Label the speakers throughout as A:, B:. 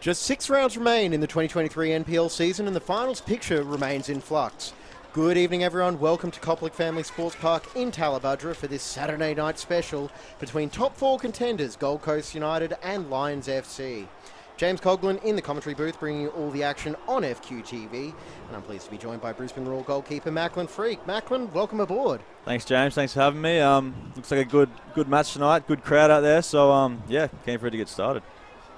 A: Just 6 rounds remain in the 2023 NPL season and the finals picture remains in flux. Good evening everyone, welcome to Coppock Family Sports Park in Tallabudra for this Saturday night special between top 4 contenders Gold Coast United and Lions FC. James Coughlin in the commentary booth bringing you all the action on FQTV, and I'm pleased to be joined by Brisbane Roar goalkeeper Macklin Freak. Macklin, welcome aboard.
B: Thanks James, thanks for having me. Looks like a good match tonight, good crowd out there, so yeah, keen for it to get started.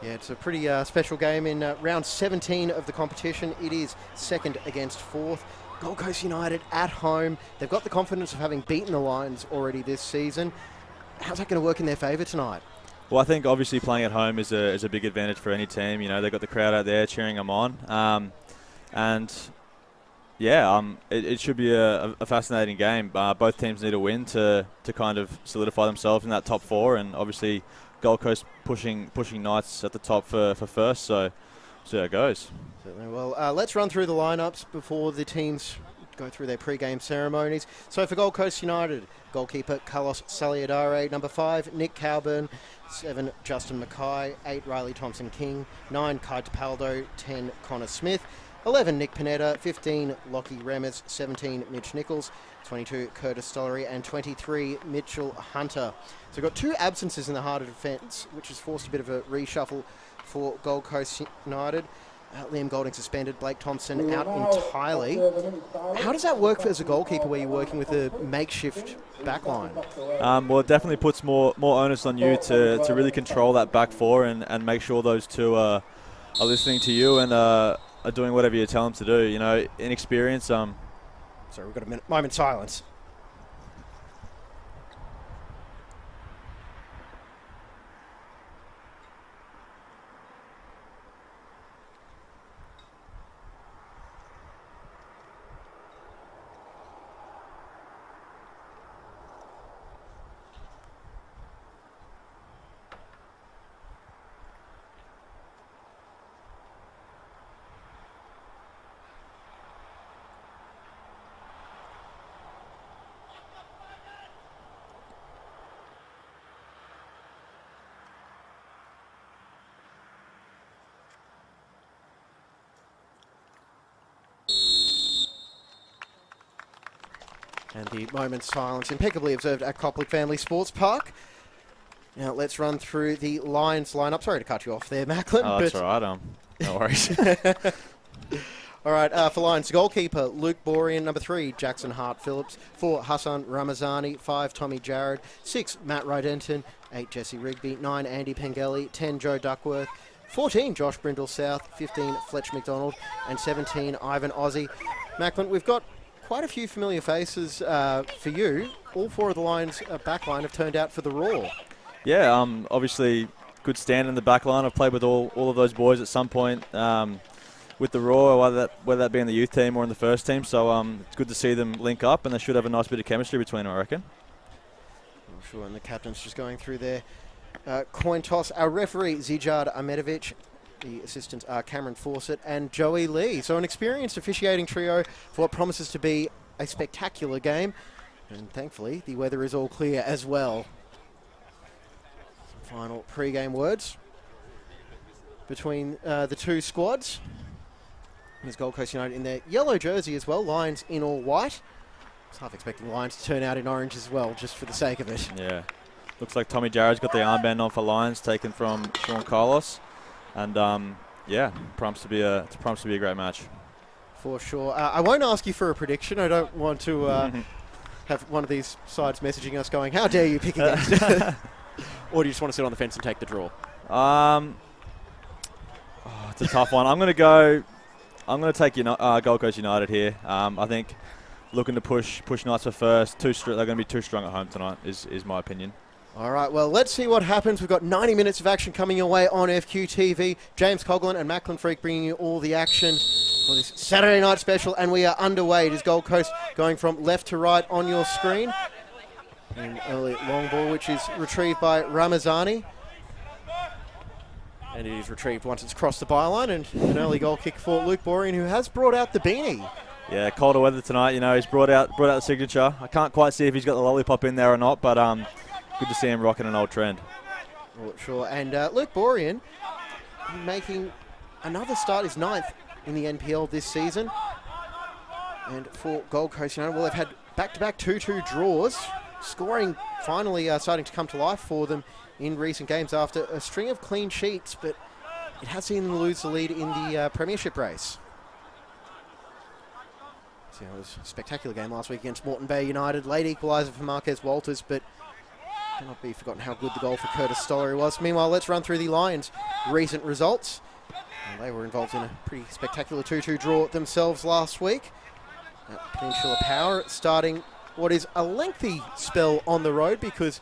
A: Yeah, it's a pretty special game in round 17 of the competition. It is second against fourth. Gold Coast United at home. They've got the confidence of having beaten the Lions already this season. How's that going to work in their favour tonight?
B: Well, I think obviously playing at home is a big advantage for any team. You know, they've got the crowd out there cheering them on. And yeah, it should be a fascinating game. Both teams need a win to kind of solidify themselves in that top 4, and obviously Gold Coast pushing Knights at the top for first, so see how it goes.
A: Certainly. Well, let's run through the lineups before the teams go through their pre-game ceremonies. So for Gold Coast United, goalkeeper Carlos Saliadare, number 5 Nick Cowburn, 7 Justin Mackay, 8 Riley Thompson-King, 9 Kai Tapaldo, 10 Connor Smith, 11 Nick Panetta, 15 Lockie Remes, 17 Mitch Nichols, 22 Curtis Stollery, and 23 Mitchell Hunter. So we've got 2 absences in the heart of defence, which has forced a bit of a reshuffle for Gold Coast United. Liam Golding suspended, Blake Thompson out entirely. How does that work as a goalkeeper where you're working with a makeshift backline?
B: Well, it definitely puts more onus on you to really control that back 4 and make sure those 2 are listening to you and are doing whatever you tell them to do. You know, inexperience. Sorry,
A: we've got a moment silence. And the moment's silence impeccably observed at Copley Family Sports Park. Now let's run through the Lions lineup. Sorry to cut you off there, Macklin.
B: Oh, that's all right. No worries.
A: All right, for Lions, goalkeeper Luke Borean, number 3, Jackson Hart-Phillips, 4, Hassan Ramazani, 5, Tommy Jarrett, 6, Matt Rydenton, 8, Jesse Rigby, 9, Andy Pengelly, 10, Joe Duckworth, 14, Josh Brindle South, 15, Fletch McDonald, and 17, Ivan Ozzie. Macklin, we've got quite a few familiar faces for you. All 4 of the Lions' backline have turned out for the Raw.
B: Yeah, obviously good stand in the back line. I've played with all of those boys at some point with the Raw, whether that be in the youth team or in the first team. So it's good to see them link up, and they should have a nice bit of chemistry between them, I reckon.
A: I'm sure, and the captain's just going through their coin toss. Our referee, Zijard Ahmedovich. The assistants are Cameron Fawcett and Joey Lee. So an experienced officiating trio for what promises to be a spectacular game. And thankfully, the weather is all clear as well. Some final pre-game words between the two squads. There's Gold Coast United in their yellow jersey as well. Lions in all white. I was half expecting Lions to turn out in orange as well, just for the sake of it.
B: Yeah. Looks like Tommy Jarrett's got the armband on for Lions, taken from Sean Carlos. And, yeah, prompts to be a great match.
A: For sure. I won't ask you for a prediction. I don't want to have one of these sides messaging us going, how dare you pick against it? Or do you just want to sit on the fence and take the draw?
B: It's a tough one. I'm going to take Gold Coast United here. I think looking to push Knights for first. They're going to be too strong at home tonight, is my opinion.
A: All right, well, let's see what happens. We've got 90 minutes of action coming your way on FQTV. James Coughlin and Macklin Freak bringing you all the action for this Saturday night special, and we are underway. It is Gold Coast going from left to right on your screen. An early long ball, which is retrieved by Ramazani. And it is retrieved once it's crossed the byline, and an early goal kick for Luke Borean, who has brought out the beanie.
B: Yeah, colder weather tonight. You know, he's brought out the signature. I can't quite see if he's got the lollipop in there or not, but good to see him rocking an old trend.
A: Oh, sure. And Luke Borean making another start, his 9th in the NPL this season. And for Gold Coast United, well, they've had back-to-back 2-2 draws, scoring finally starting to come to life for them in recent games after a string of clean sheets, but it has seen them lose the lead in the premiership race. So it was a spectacular game last week against Moreton Bay United. Late equaliser for Marquez Walters, but cannot be forgotten how good the goal for Curtis Stollery was. Meanwhile, let's run through the Lions' recent results. And they were involved in a pretty spectacular 2-2 draw themselves last week at Peninsula Power, starting what is a lengthy spell on the road because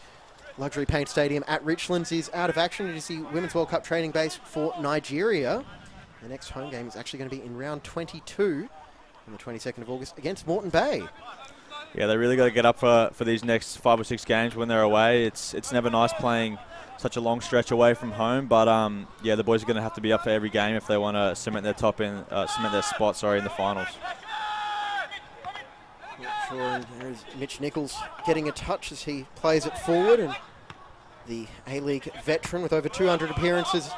A: Luxury Paint Stadium at Richlands is out of action. It is the Women's World Cup training base for Nigeria. The next home game is actually going to be in round 22 on the 22nd of August against Moreton Bay.
B: Yeah, they really got to get up for these next 5 or 6 games when they're away. It's never nice playing such a long stretch away from home, but yeah, the boys are going to have to be up for every game if they want to cement their spot in the finals.
A: Sure, and there's Mitch Nichols getting a touch as he plays it forward, and the A-League veteran with over 200 appearances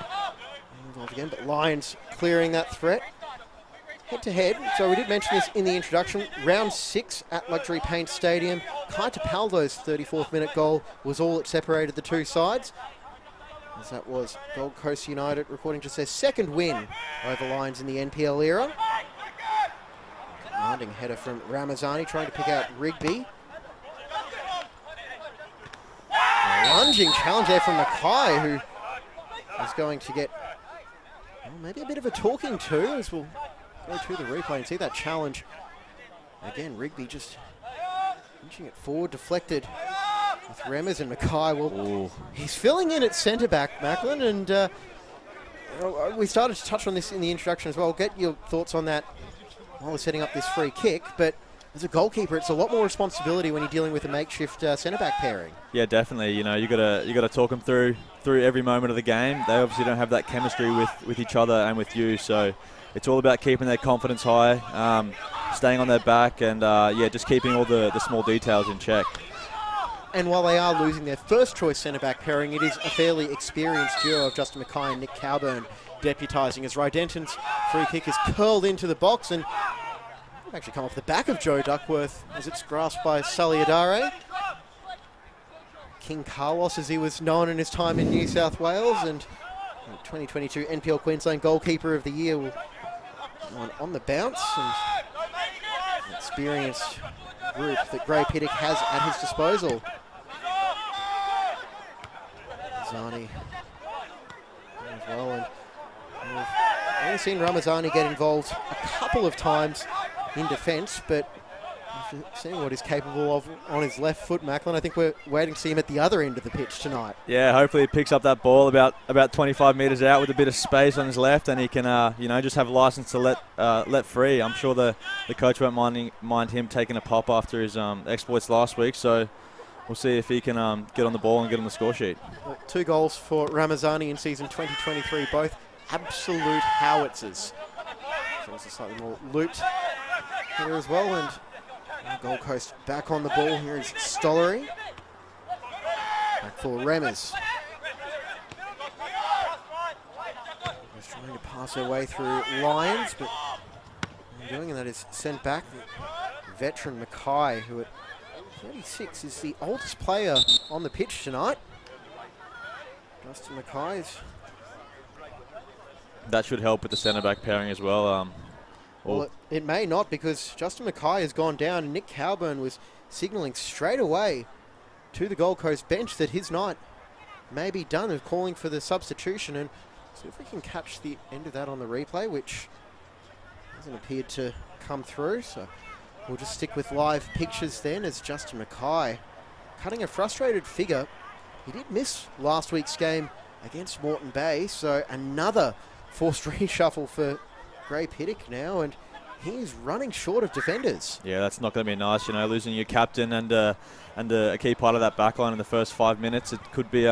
A: involved again, but Lions clearing that threat. Head-to-head, so we did mention this in the introduction, round 6 at Luxury Paint Stadium. Kai Tapaldo's 34th minute goal was all that separated the two sides, as that was Gold Coast United recording just their 2nd win over Lions in the NPL era. Commanding header from Ramazani, trying to pick out Rigby. A lunging challenge there from Mackay, who is going to get maybe a bit of a talking to, as we'll go to the replay and see that challenge. Again, Rigby just inching it forward, deflected with Remmers and Mackay. Well, he's filling in at centre-back, Macklin, and we started to touch on this in the introduction as well. I'll get your thoughts on that while we're setting up this free kick, but as a goalkeeper, it's a lot more responsibility when you're dealing with a makeshift centre-back pairing. Yeah,
B: definitely. You know, you gotta talk them through every moment of the game. They obviously don't have that chemistry with each other and with you, so it's all about keeping their confidence high, staying on their back, and yeah, just keeping all the small details in check.
A: And while they are losing their first choice centre-back pairing, it is a fairly experienced duo of Justin Mackay and Nick Cowburn deputising as Rydenton's free kick is curled into the box, and Actually come off the back of Joe Duckworth as it's grasped by Saliadare. King Carlos, as he was known in his time in New South Wales, and 2022 NPL Queensland Goalkeeper of the Year will on the bounce, and an experienced group that Gray Pittock has at his disposal. Ramazani as well, and we've only seen Ramazani get involved a couple of times in defence, but after seeing what he's capable of on his left foot, Macklin, I think we're waiting to see him at the other end of the pitch tonight.
B: Yeah, hopefully he picks up that ball about 25 metres out with a bit of space on his left, and he can just have license to let free. I'm sure the coach won't mind him taking a pop after his exploits last week, so we'll see if he can get on the ball and get on the score sheet.
A: 2 goals for Ramazani in season 2023, both absolute howitzers. So it's slightly more looped here as well, and Gold Coast back on the ball. Here is Stollery. Back for Remmers. Just trying to pass her way through Lions, but doing, and that is sent back. The veteran Mackay, who at 36 is the oldest player on the pitch tonight. Justin Mackay's.
B: That should help with the centre-back pairing as well.
A: Well, it may not, because Justin Mackay has gone down, and Nick Cowburn was signalling straight away to the Gold Coast bench that his night may be done, and calling for the substitution. And see if we can catch the end of that on the replay, which hasn't appeared to come through. So we'll just stick with live pictures then, as Justin Mackay cutting a frustrated figure. He did miss last week's game against Moreton Bay, so another forced reshuffle for Gray Pittock now, and he's running short of defenders. Yeah, that's not going to be nice, losing your captain and a key part of that backline in the first 5 minutes. It could be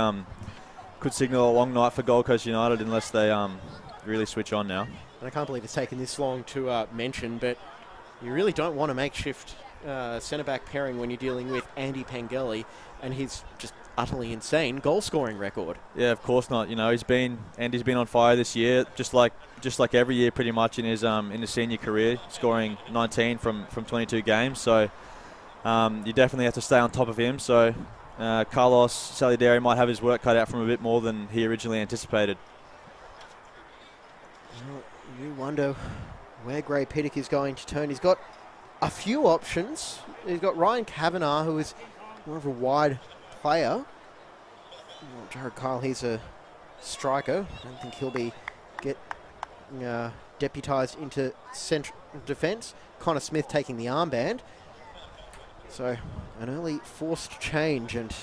A: could signal a long night for Gold Coast United unless they really switch on now. And I can't believe it's taken this long to mention, but you really don't want a makeshift centre-back pairing when you're dealing with Andy Pangeli and his just utterly insane goal-scoring record. Yeah, of course not. Andy's been on fire this year, just like every year pretty much in his senior career, scoring 19 from 22 games. So you definitely have to stay on top of him. So Carlos Saliadare might have his work cut out from a bit more than he originally anticipated. Well, you wonder where Gray Pittock is going to turn. He's got a few options. He's got Ryan Kavanagh, who is more of a wide player. Well, Jared Kyle, he's a striker. I don't think he'll be deputised into central defence. Connor Smith taking the armband. So an early forced change, and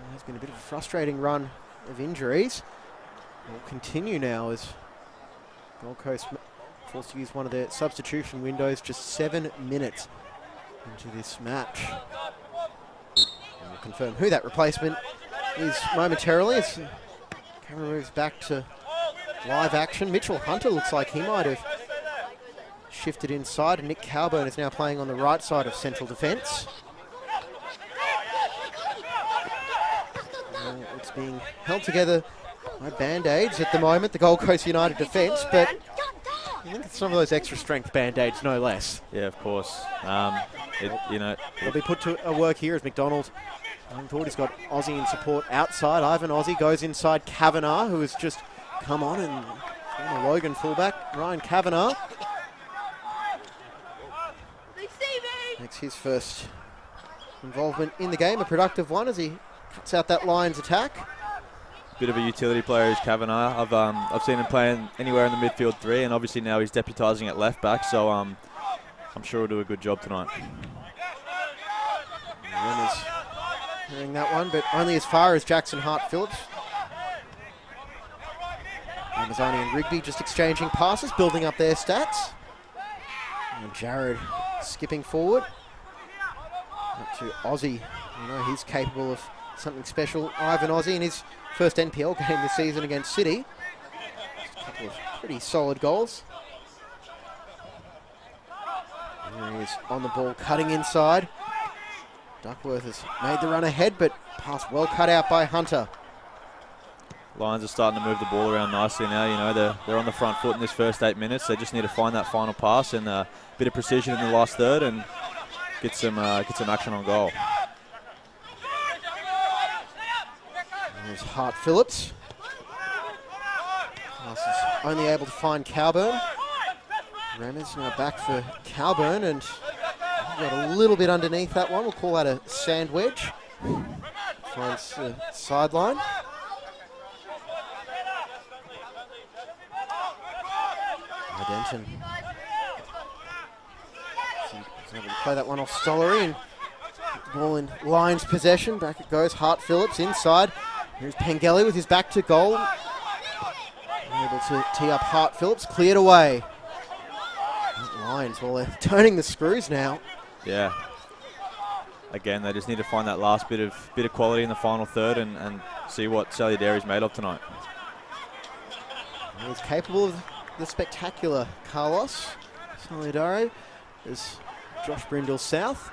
A: there's been a bit of a frustrating run of injuries. We'll continue now as Gold Coast forced to use one of their substitution windows just 7 minutes into this match. And we'll confirm who that replacement is momentarily as the camera moves back to live action. Mitchell Hunter looks like he might have shifted inside, and Nick Cowburn is now playing on the right side of central defence. It's being held together by band-aids at the moment, the Gold Coast United defence, but I think it's some of those extra strength band-aids, no less. Yeah, of course. They'll be put to work here as McDonald. I thought he's got Aussie in support outside. Ivan Aussie goes inside Kavanagh, who has just come on, and former Logan fullback Ryan Kavanagh makes his first involvement in the game, a productive one, as he cuts out that Lions attack. Bit of a utility player is Kavanagh. I've seen him playing anywhere in the midfield three, and obviously now he's deputising at left back, so I'm sure he'll do a good job tonight. Runners hearing that one, but only as far as Jackson Hart-Phillips. Ramazani and Rigby just exchanging passes, building up their stats. And Jared skipping forward. Up to Aussie. He's capable of something special. Ivan Aussie in his first NPL game this season against City. Just a couple of pretty solid goals. There he is on the ball, cutting inside. Duckworth has made the run ahead, but pass well cut out by Hunter.
B: Lions are starting to move the ball around nicely now. You know, they're on the front foot in this first 8 minutes. They just need to find that final pass and a bit of precision in the last third and get some action on goal.
A: There's Hart Phillips. Pass is only able to find Cowburn. Remmers now back for Cowburn and got a little bit underneath that one. We'll call that a sand wedge. Finds the sideline. Denton. He's able to play that one off Stollery and ball in Lions possession. Back it goes. Hart Phillips inside. Here's Pengelly with his back to goal. Able to tee up Hart Phillips. Cleared away. Lions, well, they're turning the screws now.
B: Yeah. Again, they just need to find that last bit of quality in the final third and see what Saliaderi's made of tonight.
A: He's capable of the spectacular Carlos Saliadere is Josh Brindle South.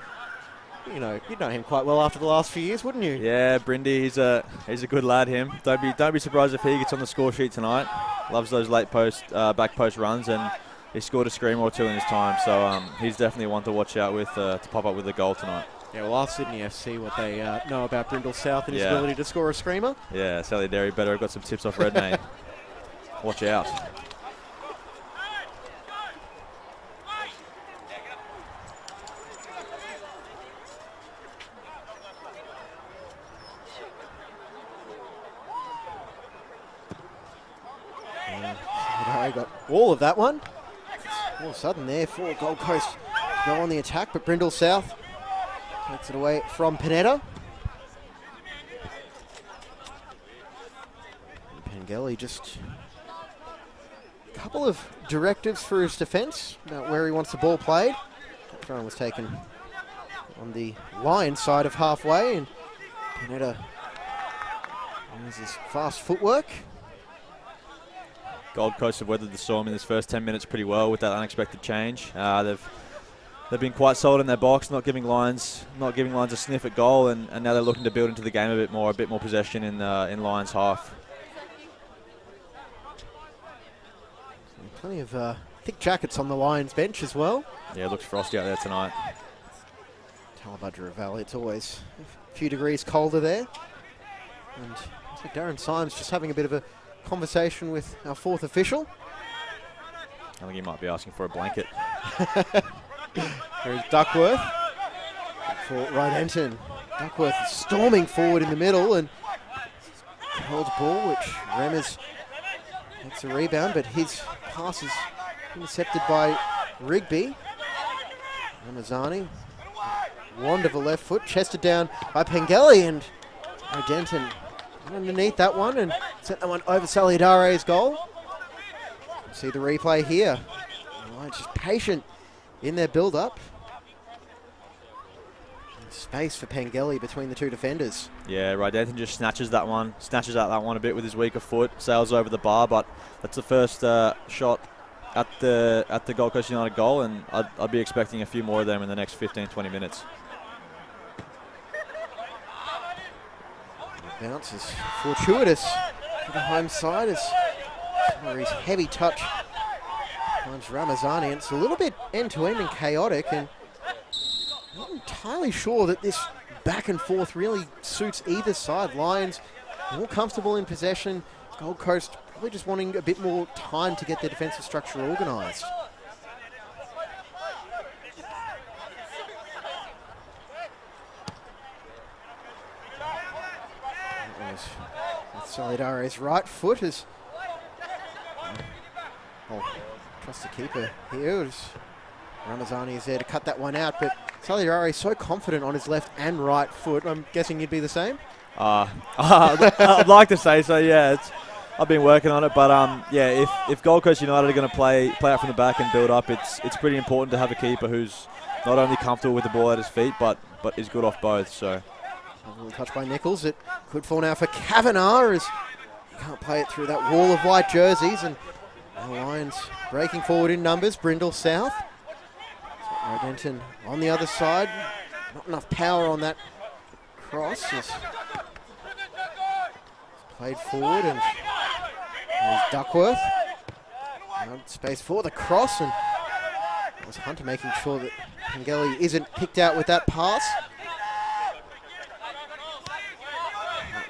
A: You'd know him quite well after the last few years, wouldn't you?
B: Yeah, Brindy, he's a good lad. Him. Don't be surprised if he gets on the score sheet tonight. Loves those late back post runs, and he scored a scream or two in his time. So he's definitely one to watch out with to pop up with a goal tonight.
A: Yeah, well, ask Sydney FC what they know about Brindle South and his ability to score a screamer.
B: Yeah, Saliadere better have got some tips off Redmayne. Watch out.
A: Saliadere got all of that one. All of a sudden there for Gold Coast go on the attack, but Brindle South takes it away from Panetta. Pengelly just a couple of directives for his defence about where he wants the ball played. That throw was taken on the line side of halfway, and Panetta uses his fast footwork.
B: Gold Coast have weathered the storm in this first 10 minutes pretty well with that unexpected change. They've been quite solid in their box, not giving Lions a sniff at goal, and now they're looking to build into the game a bit more possession in Lions half.
A: Plenty of thick jackets on the Lions bench as well.
B: Yeah, it looks frosty out there tonight.
A: Talabudgera Valley, it's always a few degrees colder there. And I think Darren Symes just having a bit of a conversation with our fourth official.
B: I think he might be asking for a blanket.
A: There's Duckworth for Rydenton. Duckworth storming forward in the middle and holds ball, which Remmers makes a rebound, but his pass is intercepted by Rigby. Ramazani, wonderful left foot, chested down by Pengelly, and Rydenton underneath that one and sent that one over Saliadare's goal. See the replay here. Lions just patient in their build-up. Space for Pengelly between the two defenders.
B: Yeah, Rydenton just snatches out that one a bit with his weaker foot, sails over the bar, but that's the first shot at the Gold Coast United goal, and I'd be expecting a few more of them in the next 15-20 minutes.
A: Bounce is fortuitous for the home side as Summery's heavy touch finds Ramazani. It's a little bit end-to-end and chaotic, and I'm not entirely sure that this back and forth really suits either side. Lions more comfortable in possession. Gold Coast probably just wanting a bit more time to get their defensive structure organised. Saliadare's right foot is trust the keeper here. Ramazani is there to cut that one out, but Saliadere is so confident on his left and right foot. I'm guessing you'd be the same?
B: I'd like to say so, yeah. I've been working on it, but yeah, if Gold Coast United are going to play out from the back and build up, it's pretty important to have a keeper who's not only comfortable with the ball at his feet, but is good off both. So.
A: A little touch by Nichols. It could fall now for Kavanagh as he can't play it through that wall of white jerseys. And the Lions breaking forward in numbers. Brindle South. Rydenton on the other side. Not enough power on that cross. It's Played forward, and there's Duckworth. Around space for the cross, and that was Hunter making sure that Pengelly isn't picked out with that pass.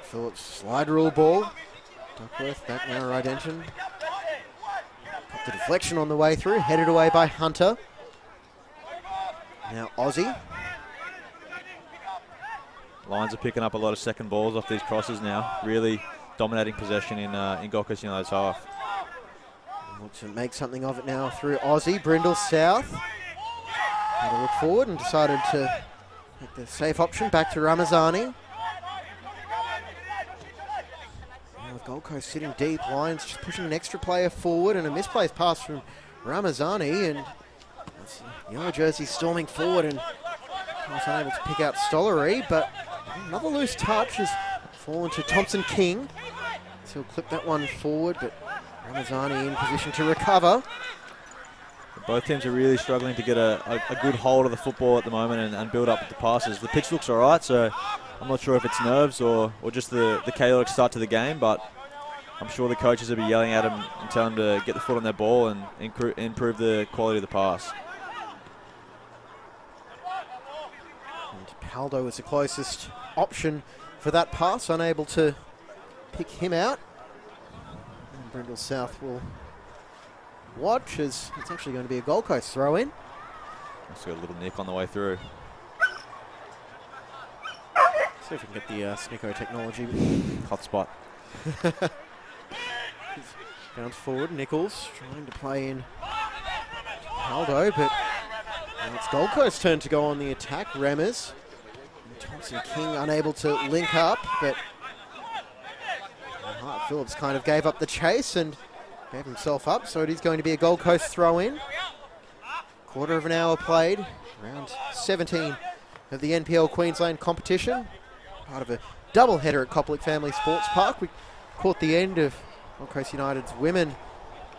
A: Phillips slide rule ball. Duckworth back now right engine. Got the deflection on the way through, headed away by Hunter. Now Aussie.
B: Lions are picking up a lot of second balls off these crosses now. Really dominating possession in Gold Coast United's half.
A: Want to make something of it now through Aussie. Brindle South. Had a look forward and decided to make the safe option back to Ramazani. Now with Gold Coast sitting deep, Lions just pushing an extra player forward, and a misplaced pass from Ramazani, and that's the yellow jersey storming forward and was unable to pick out Stollery, but another loose touch has fallen to Thompson King. So he'll clip that one forward, but Ramazani in position to recover.
B: Both teams are really struggling to get a good hold of the football at the moment and build up the passes. The pitch looks all right, so I'm not sure if it's nerves or just the chaotic start to the game, but I'm sure the coaches will be yelling at them and telling them to get the foot on their ball and improve the quality of the pass.
A: And Paldo was the closest option for that pass, unable to pick him out. And Brindle South will watch as it's actually going to be a Gold Coast throw in.
B: Just got a little nick on the way through.
A: See if we can get the Snicko technology.
B: Hot spot.
A: Bounce forward, Nichols trying to play in Paldo, but now it's Gold Coast's turn to go on the attack. Remmers. And Thompson King unable to link up, but Hart Phillips kind of gave up the chase and gave himself up, so it is going to be a Gold Coast throw in. Quarter of an hour played, round 17 of the NPL Queensland competition. Part of a double header at Coplick Family Sports Park. We caught the end of Gold Coast United's women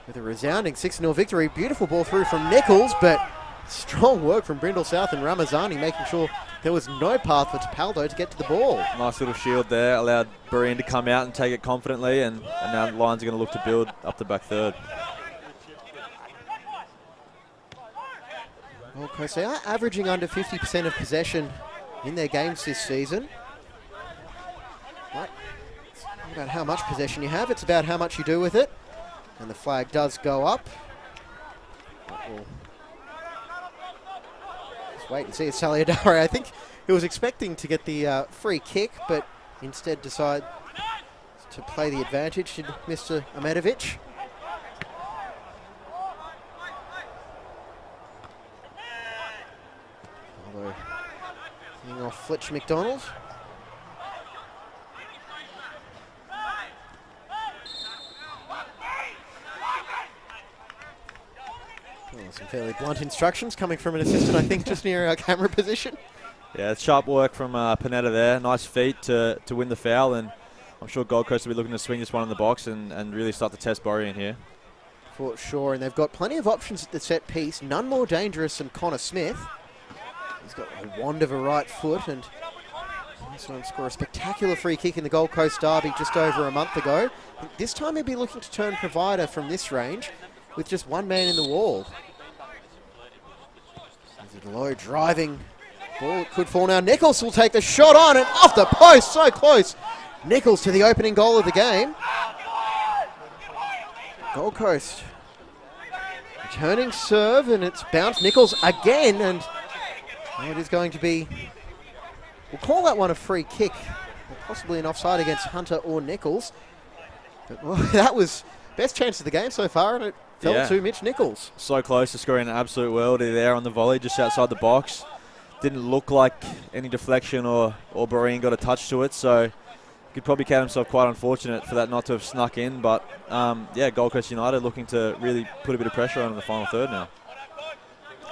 A: with a resounding 6-0 victory. Beautiful ball through from Nichols, but strong work from Brindle South and Ramazani, making sure there was no path for Paldo to get to the ball.
B: Nice little shield there, allowed Barine to come out and take it confidently, and now the Lions are going to look to build up the back third.
A: Gold Coast, they are averaging under 50% of possession in their games this season. But it's not about how much possession you have, it's about how much you do with it. And the flag does go up. We'll just wait and see. It's Saliadare. I think he was expecting to get the free kick, but instead decided to play the advantage to Mr. Amedovic. Although, getting off Fletch McDonald. Some fairly blunt instructions coming from an assistant, I think, just near our camera position.
B: Yeah, it's sharp work from Panetta there. Nice feet to win the foul, and I'm sure Gold Coast will be looking to swing this one in the box and really start to test Borry in here.
A: For sure, and they've got plenty of options at the set piece. None more dangerous than Connor Smith. He's got a wand of a right foot, and this one scored a spectacular free kick in the Gold Coast Derby just over a month ago. This time he'll be looking to turn provider from this range with just one man in the wall. There's a low driving ball. It could fall now. Nichols will take the shot on and off the post. So close. Nichols to the opening goal of the game. Gold Coast returning serve, and it's bounced Nichols again, and it is going to be, we'll call that one a free kick, or possibly an offside against Hunter or Nichols. But well, that was best chance of the game so far, and it fell to Mitch Nichols. So
B: close to scoring an absolute worldie there on the volley just outside the box. Didn't look like any deflection or Barine got a touch to it, so could probably count himself quite unfortunate for that not to have snuck in. But yeah, Gold Coast United looking to really put a bit of pressure on in the final third now.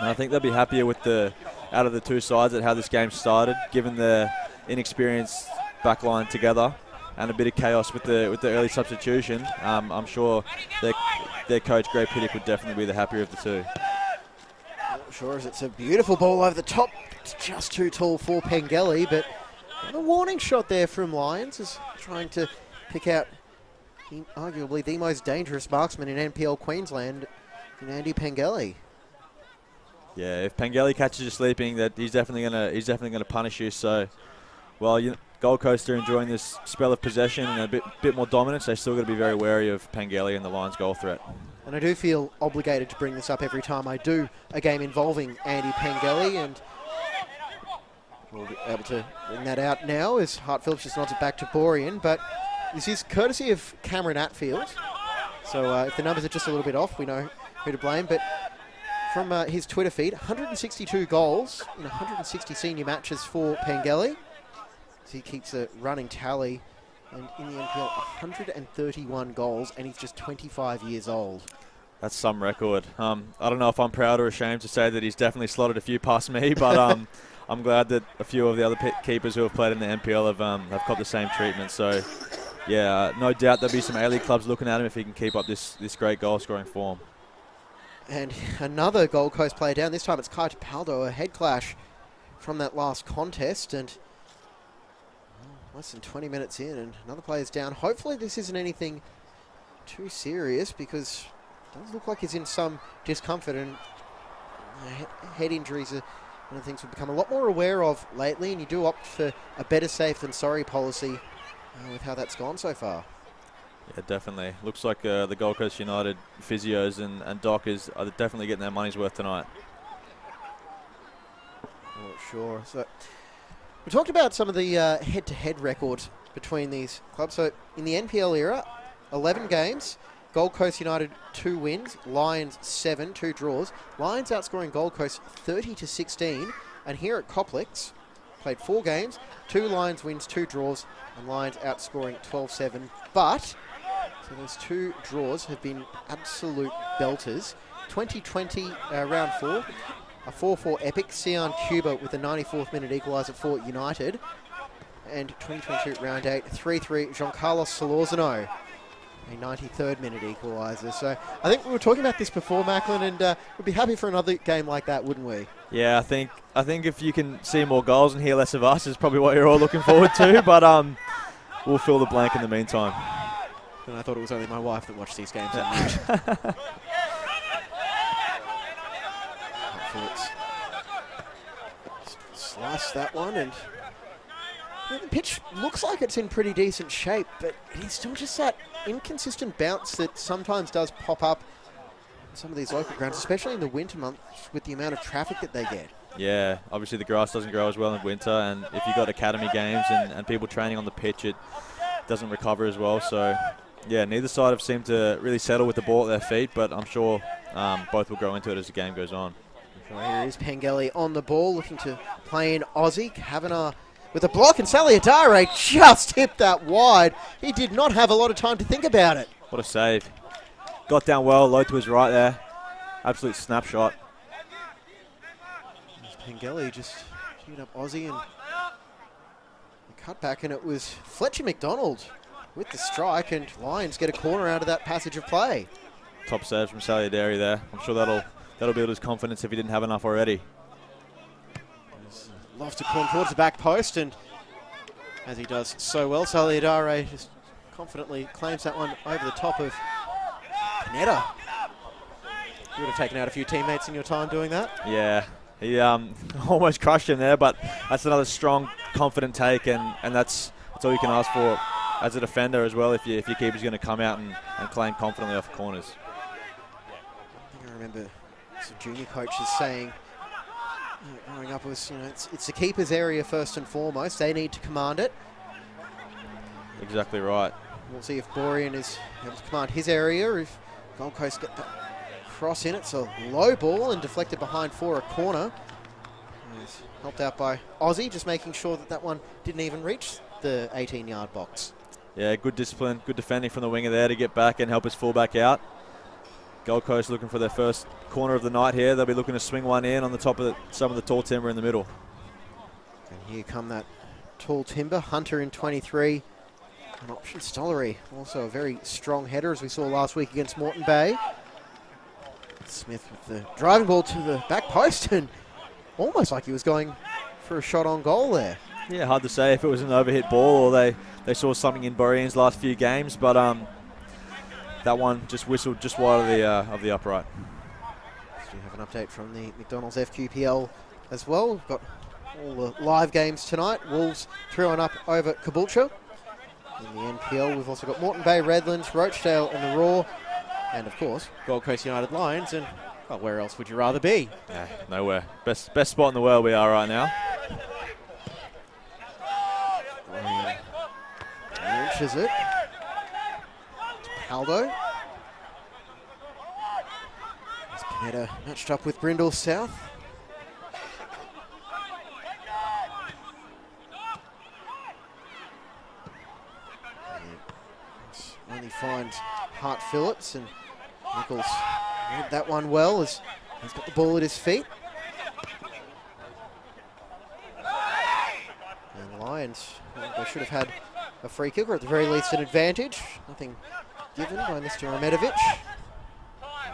B: And I think they'll be happier with out of the two sides at how this game started, given the inexperienced backline together and a bit of chaos with the early substitution. I'm sure their coach, Gray Piddick, would definitely be the happier of the two.
A: Sure, as it's a beautiful ball over the top. It's just too tall for Pengelly, but a warning shot there from Lions is trying to pick out arguably the most dangerous marksman in NPL Queensland, in Andy Pengelly.
B: Yeah, if Pengelly catches you sleeping, that he's definitely gonna punish you. So, well, Gold Coast are enjoying this spell of possession and a bit more dominance. They're still got to be very wary of Pengelly and the Lions' goal threat.
A: And I do feel obligated to bring this up every time I do a game involving Andy Pengelly, and we'll be able to bring that out now as Hart Phillips just nods it back to Borean. But this is courtesy of Cameron Atfield. So if the numbers are just a little bit off, we know who to blame. But from his Twitter feed, 162 goals in 160 senior matches for Pengelly. So he keeps a running tally. And in the NPL, 131 goals, and he's just 25 years old.
B: That's some record. I don't know if I'm proud or ashamed to say that he's definitely slotted a few past me, but I'm glad that a few of the other keepers who have played in the NPL have got the same treatment. So, yeah, no doubt there'll be some A-League clubs looking at him if he can keep up this great goal-scoring form.
A: And another Gold Coast player down. This time it's Kai Tapaldo, a head clash from that last contest, and less than 20 minutes in, and another player's down. Hopefully this isn't anything too serious, because it does look like he's in some discomfort, and head injuries are one of the things we've become a lot more aware of lately, and you do opt for a better safe than sorry policy with how that's gone so far.
B: Yeah, definitely. Looks like the Gold Coast United physios and doctors are definitely getting their money's worth tonight.
A: Oh, sure. So we talked about some of the head-to-head records between these clubs. So in the NPL era, 11 games, Gold Coast United 2 wins, Lions 7, 2 draws. Lions outscoring Gold Coast 30-16, and here at Complex, played 4 games, 2 Lions wins, 2 draws, and Lions outscoring 12-7. But so those 2 draws have been absolute belters. 2020 round 4. A 4-4 epic, Sion Cuba with a 94th minute equaliser for United. And 2022 round 8, 3-3 Giancarlo Solorzano, a 93rd minute equaliser. So I think we were talking about this before, Macklin, and we'd be happy for another game like that, wouldn't we?
B: Yeah, I think if you can see more goals and hear less of us is probably what you're all looking forward to. But we'll fill the blank in the meantime.
A: And I thought it was only my wife that watched these games. Slice that one, and the pitch looks like it's in pretty decent shape, but it is still just that inconsistent bounce that sometimes does pop up in some of these local grounds, especially in the winter months with the amount of traffic that they get.
B: Yeah, obviously the grass doesn't grow as well in winter, and if you've got academy games and people training on the pitch, it doesn't recover as well. So, yeah, neither side have seemed to really settle with the ball at their feet, but I'm sure both will grow into it as the game goes on.
A: Here is Pengelly on the ball, looking to play in Aussie. Kavanagh with a block, and Saliadare just tipped that wide. He did not have a lot of time to think about it.
B: What a save. Got down well, low to his right there. Absolute snapshot.
A: Pengelly just queued up Aussie, and the cutback, and it was Fletcher McDonald with the strike, and Lions get a corner out of that passage of play.
B: Top save from Saliadare there. I'm sure that'll build his confidence if he didn't have enough already.
A: Loves to corner towards the back post, and as he does so well, Saliadare just confidently claims that one over the top of Panetta. You would have taken out a few teammates in your time doing that.
B: Yeah, he almost crushed him there, but that's another strong, confident take, and that's all you can ask for as a defender as well if your keeper's going to come out and claim confidently off corners.
A: I remember some junior coaches saying, growing up, was it's the keeper's area first and foremost. They need to command it.
B: Exactly right.
A: We'll see if Borean is able to command his area. If Gold Coast get that cross in, it's a low ball and deflected behind for a corner. He's helped out by Aussie, just making sure that one didn't even reach the 18-yard box.
B: Yeah, good discipline, good defending from the winger there to get back and help his fullback out. Gold Coast looking for their first corner of the night here. They'll be looking to swing one in on the top of some of the tall timber in the middle.
A: And here come that tall timber. Hunter in 23. An option Stollery, also a very strong header as we saw last week against Moreton Bay. Smith with the driving ball to the back post, and almost like he was going for a shot on goal there.
B: Yeah, hard to say if it was an overhit ball or they saw something in Borean's last few games, but that one just whistled just wide of the upright.
A: So we have an update from the McDonald's FQPL as well. We've got all the live games tonight. Wolves 3-1 up over Caboolture. In the NPL, we've also got Moreton Bay Redlands, Rochdale and the Raw, and of course, Gold Coast United Lions. And well, where else would you rather be?
B: Yeah, nowhere. Best spot in the world we are right now.
A: Launches it. Paldo. As Panetta matched up with Brindle South. Only finds Hart Phillips, and Nichols read that one well as he's got the ball at his feet. And the Lions, they should have had a free kick, or at the very least an advantage. Nothing given by Mr. Ahmedovich.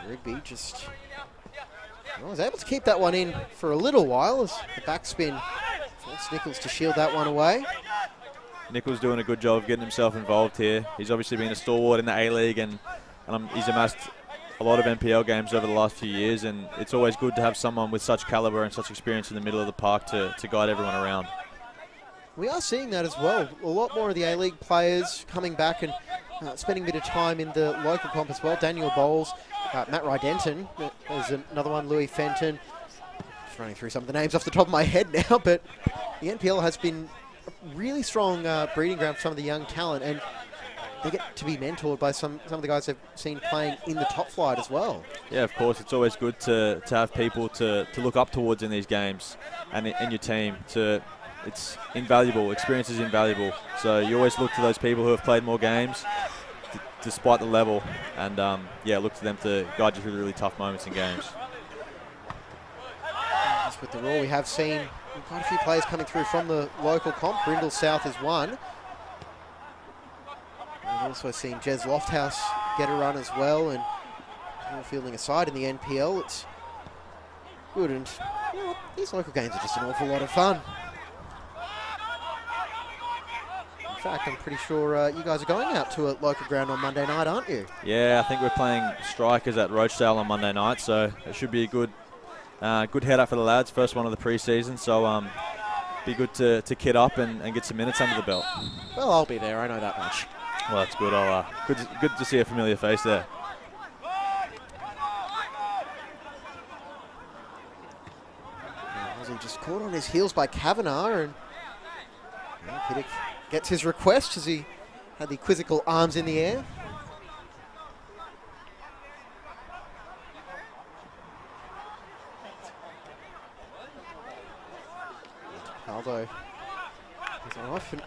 A: And Rigby just was able to keep that one in for a little while as the backspin forced Nichols to shield that one away.
B: Nichols doing a good job of getting himself involved here. He's obviously been a stalwart in the A-League, and he's amassed a lot of NPL games over the last few years, and it's always good to have someone with such calibre and such experience in the middle of the park to guide everyone around.
A: We are seeing that as well. A lot more of the A-League players coming back and spending a bit of time in the local comp as well. Daniel Bowles, Matt Rydenton, there's another one, Louis Fenton. Just running through some of the names off the top of my head now, but the NPL has been a really strong breeding ground for some of the young talent, and they get to be mentored by some of the guys they've seen playing in the top flight as well.
B: Yeah, of course, it's always good to have people to look up towards in these games and in your team. It's invaluable. Experience is invaluable. So you always look to those people who have played more games despite the level, and look to them to guide you through the really tough moments in games.
A: Just with the Raw, we have seen quite a few players coming through from the local comp. Brindle South is one. We've also seen Jez Lofthouse get a run as well, and fielding a side in the NPL. It's good, and these local games are just an awful lot of fun. In fact, I'm pretty sure you guys are going out to a local ground on Monday night, aren't you?
B: Yeah, I think we're playing Strikers at Rochdale on Monday night, so it should be a good head up for the lads. First one of the pre-season, so be good to kit up and get some minutes under the belt.
A: Well, I'll be there, I know that much.
B: Well, that's good. Good to see a familiar face there.
A: Ozzy just caught on his heels by Kavanagh, and Piddock gets his request as he had the quizzical arms in the air. Aldo is off, and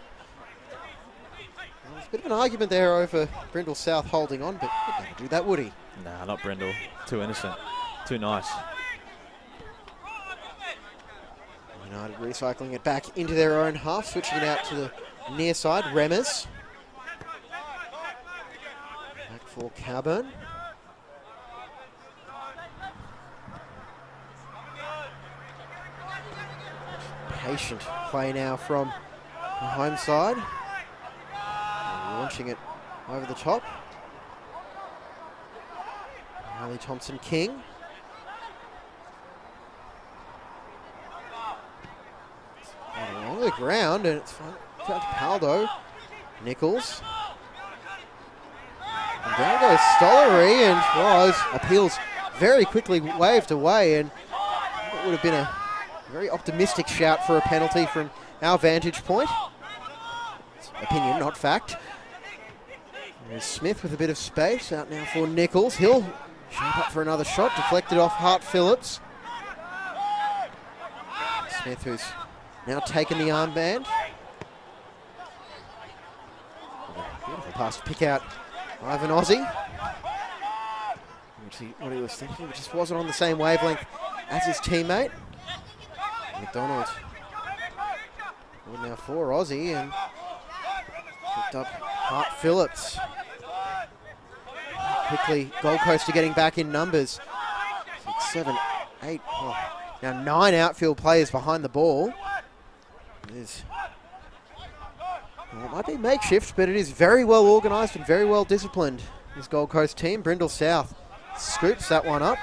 A: there's a bit of an argument there over Brindle South holding on, but he'd never do that, would he?
B: Nah, not Brindle. Too innocent. Too nice.
A: United recycling it back into their own half, switching it out to the near side. Remmers. Back for Cowburn. Patient play now from the home side. And launching it over the top. Riley Thompson-King. Along the ground, and it's out to Paldo. Nichols. And down goes Stollery, and those appeals very quickly waved away, and it would have been a very optimistic shout for a penalty from our vantage point. It's opinion, not fact. There's Smith with a bit of space, out now for Nichols. He'll shape up for another shot, deflected off Hart Phillips. Smith, who's now taken the armband. Beautiful pass to pick out Ivan Ozzy. What he was thinking, but just wasn't on the same wavelength as his teammate. McDonald. Now for Ozzy, and picked up Hart Phillips. Quickly, Gold Coast are getting back in numbers. 6, 7, 8. Oh, now 9 outfield players behind the ball. There's Well, it might be makeshift, but it is very well organised and very well disciplined. This Gold Coast team, Brindle South, scoops that one up.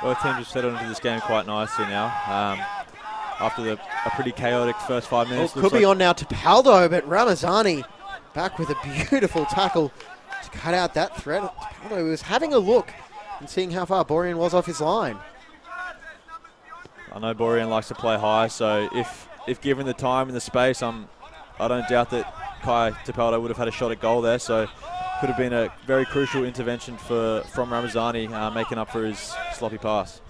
B: Both teams have settled into this game quite nicely now. After a pretty chaotic first 5 minutes.
A: Could be on now to Paldo, but Ramazani back with a beautiful tackle to cut out that threat. Paldo was having a look and seeing how far Borean was off his line.
B: I know Borean likes to play high, so if given the time and the space, I don't doubt that Kai Tapaldo would have had a shot at goal there. So could have been a very crucial intervention from Ramazani, making up for his sloppy pass.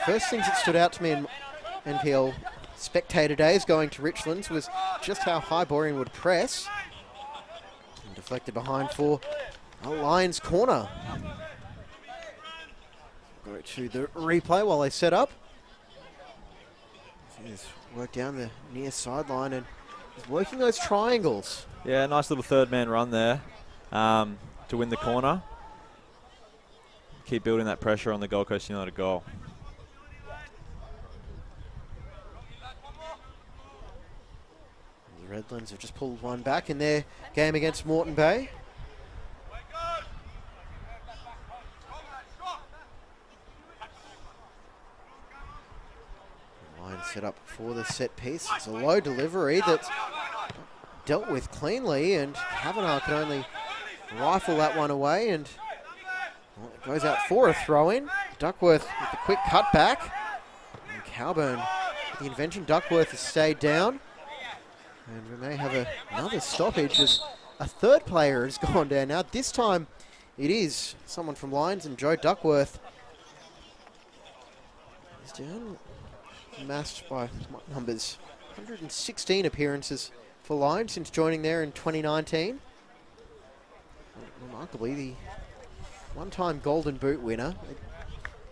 A: First things that stood out to me in NPL spectator days going to Richlands was just how high Borean would press. And deflected behind for a Lions corner. Go to the replay while they set up. He's worked down the near sideline and he's working those triangles.
B: Yeah, nice little third man run there to win the corner. Keep building that pressure on the Gold Coast United goal.
A: The Redlands have just pulled one back in their game against Moreton Bay. Line set up for the set piece. It's a low delivery that's dealt with cleanly, and Kavanagh can only rifle that one away, and well, it goes out for a throw-in. Duckworth with the quick cut back. And Cowburn with the intervention. Duckworth has stayed down. And we may have another stoppage as a third player has gone down now. This time it is someone from Lions, and Joe Duckworth is down, masked by what numbers? 116 appearances for Lions since joining there in 2019. Remarkably, the one-time Golden Boot winner.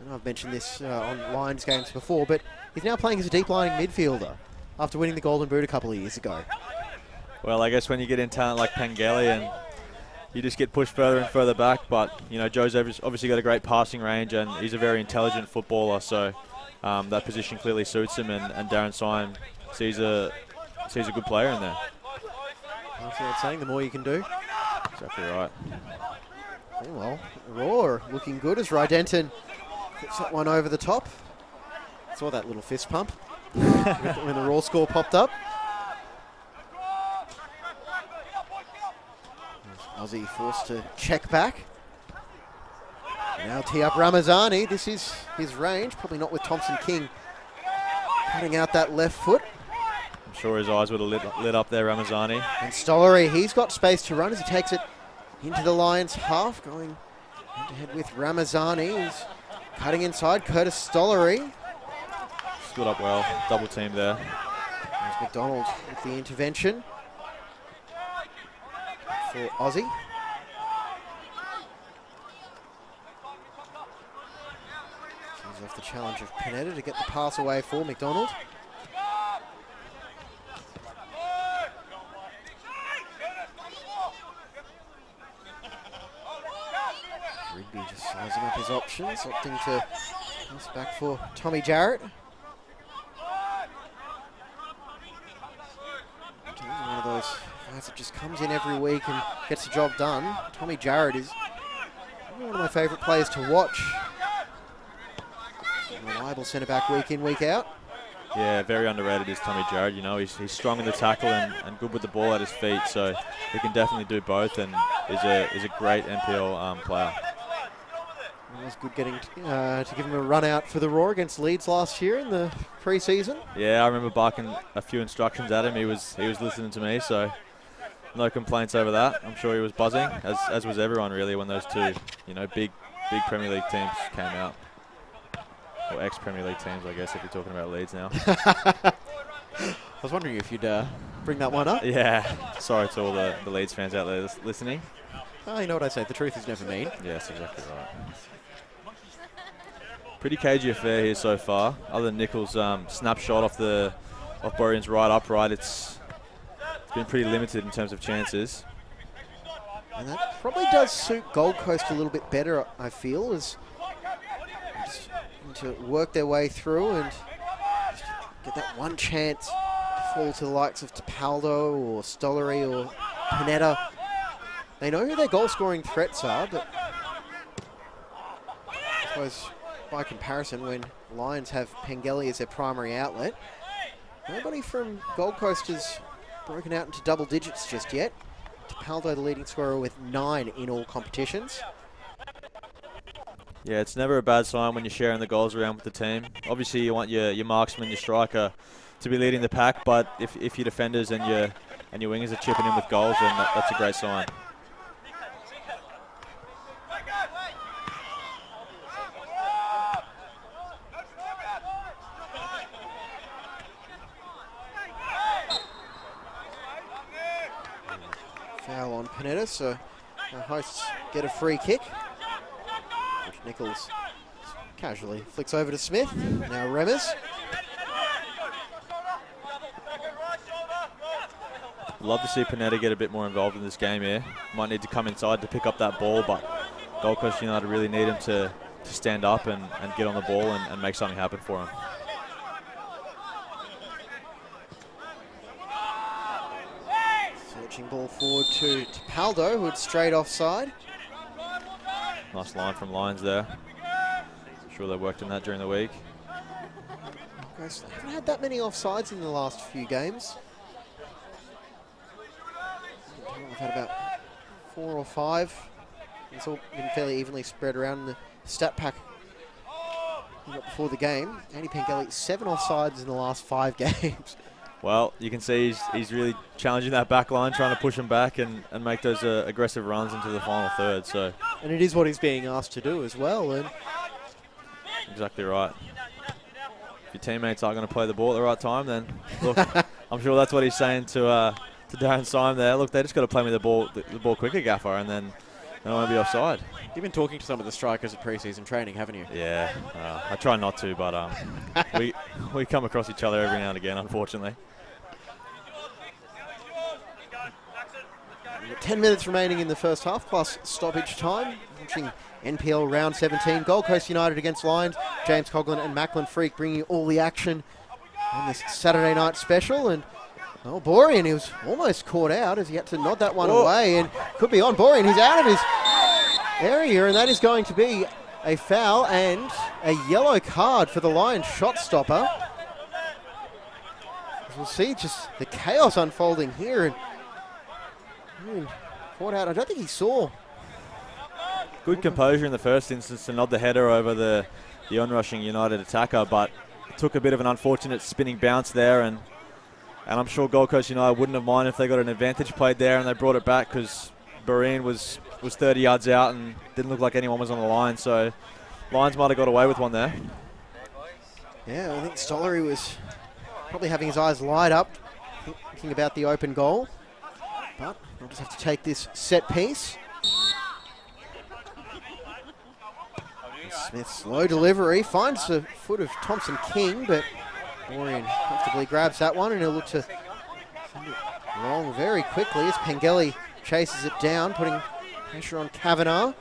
A: I know I've mentioned this on Lions games before, but he's now playing as a deep-lying midfielder after winning the Golden Boot a couple of years ago.
B: Well, I guess when you get in talent like Pengeli and you just get pushed further and further back, but you know Joe's obviously got a great passing range and he's a very intelligent footballer, so that position clearly suits him, and Darren Syme sees a good player in there.
A: That's what I'm saying, the more you can do.
B: Exactly right.
A: Oh, well, Roar looking good as Rydenton puts that one over the top. Saw that little fist pump when the Raw score popped up. Aussie forced to check back. Now tee up Ramazani. This is his range, probably not with Thompson King cutting out that left foot.
B: I'm sure his eyes would have lit up there, Ramazani.
A: And Stollery, he's got space to run as he takes it into the Lions half, going head-to-head with Ramazani. He's cutting inside, Curtis Stollery.
B: Stood up well, double team there.
A: There's McDonald with the intervention for Aussie. Sees off the challenge of Pineda to get the pass away for McDonald. Rigby just sizing up his options, opting to pass back for Tommy Jarrett. One of those guys that just comes in every week and gets the job done. Tommy Jarrett is one of my favourite players to watch. Reliable centre back week in, week out.
B: Yeah, very underrated is Tommy Jarrett. You know, he's strong in the tackle and good with the ball at his feet, so he can definitely do both, and is a great NPL player.
A: It was good getting to give him a run out for the Roar against Leeds last year in the pre-season.
B: Yeah, I remember barking a few instructions at him. He was listening to me, so no complaints over that. I'm sure he was buzzing, as was everyone really when those two, you know, big Premier League teams came out. Or ex-Premier League teams, I guess, if you're talking about Leeds now.
A: I was wondering if you'd bring that one up.
B: Yeah, sorry to all the Leeds fans out there listening.
A: Oh, you know what I say, the truth is never mean.
B: Yes, exactly right. Pretty cagey affair here so far. Other than Nichols' snapshot off Borean's right upright, it's been pretty limited in terms of chances.
A: And that probably does suit Gold Coast a little bit better, I feel, as just to work their way through and get that one chance to fall to the likes of Tapaldo or Stollery or Panetta. They know who their goal-scoring threats are, but I suppose by comparison, when Lions have Pengelly as their primary outlet, nobody from Gold Coast has broken out into double digits just yet. Tapaldo, the leading scorer, with 9 in all competitions.
B: Yeah, it's never a bad sign when you're sharing the goals around with the team. Obviously, you want your marksman, your striker, to be leading the pack, but if your defenders and your wingers are chipping in with goals, then that's a great sign.
A: Foul on Panetta, so our hosts get a free kick, which Nichols casually flicks over to Smith. Now Remmers.
B: Love to see Panetta get a bit more involved in this game here. Might need to come inside to pick up that ball, but Gold Coast United really need him to stand up and get on the ball and make something happen for him.
A: Searching ball forward to Tapaldo, who had strayed offside.
B: Nice line from Lions there. Sure they worked on that during the week.
A: Guys, they haven't had that many offsides in the last few games. We've had about 4 or 5. It's all been fairly evenly spread around the stat pack before the game. Andy Pengelly, 7 offsides in the last 5 games.
B: Well, you can see he's really challenging that back line, trying to push him back and make those aggressive runs into the final third. So,
A: and it is what he's being asked to do as well. And
B: exactly right. If your teammates aren't going to play the ball at the right time, then look, I'm sure that's what he's saying to Darren Syme there. Look, they just got to play me the ball quicker, Gaffer, and then they won't be offside.
C: You've been talking to some of the strikers at pre-season training, haven't you?
B: Yeah, I try not to, but we come across each other every now and again, unfortunately.
A: 10 minutes remaining in the first half, plus stoppage time. Watching NPL round 17. Gold Coast United against Lions. James Coughlin and Macklin Freak bringing you all the action on this Saturday night special. And Borean, he was almost caught out as he had to nod that one away, and could be on Borean. He's out of his area, and that is going to be a foul and a yellow card for the Lions shot stopper. As we'll see just the chaos unfolding here, and caught out. I don't think he saw.
B: Good composure in the first instance to nod the header over the onrushing United attacker, but it took a bit of an unfortunate spinning bounce there, and I'm sure Gold Coast United wouldn't have minded if they got an advantage played there and they brought it back, because Barine was 30 yards out and didn't look like anyone was on the line, so Lions might have got away with one there.
A: Yeah, I think Stollery was probably having his eyes light up, thinking about the open goal. But we'll just have to take this set piece. Smith's slow delivery finds the foot of Thompson King, but Borean comfortably grabs that one, and he'll look to send it long very quickly as Pengelly chases it down, putting pressure on Kavanagh.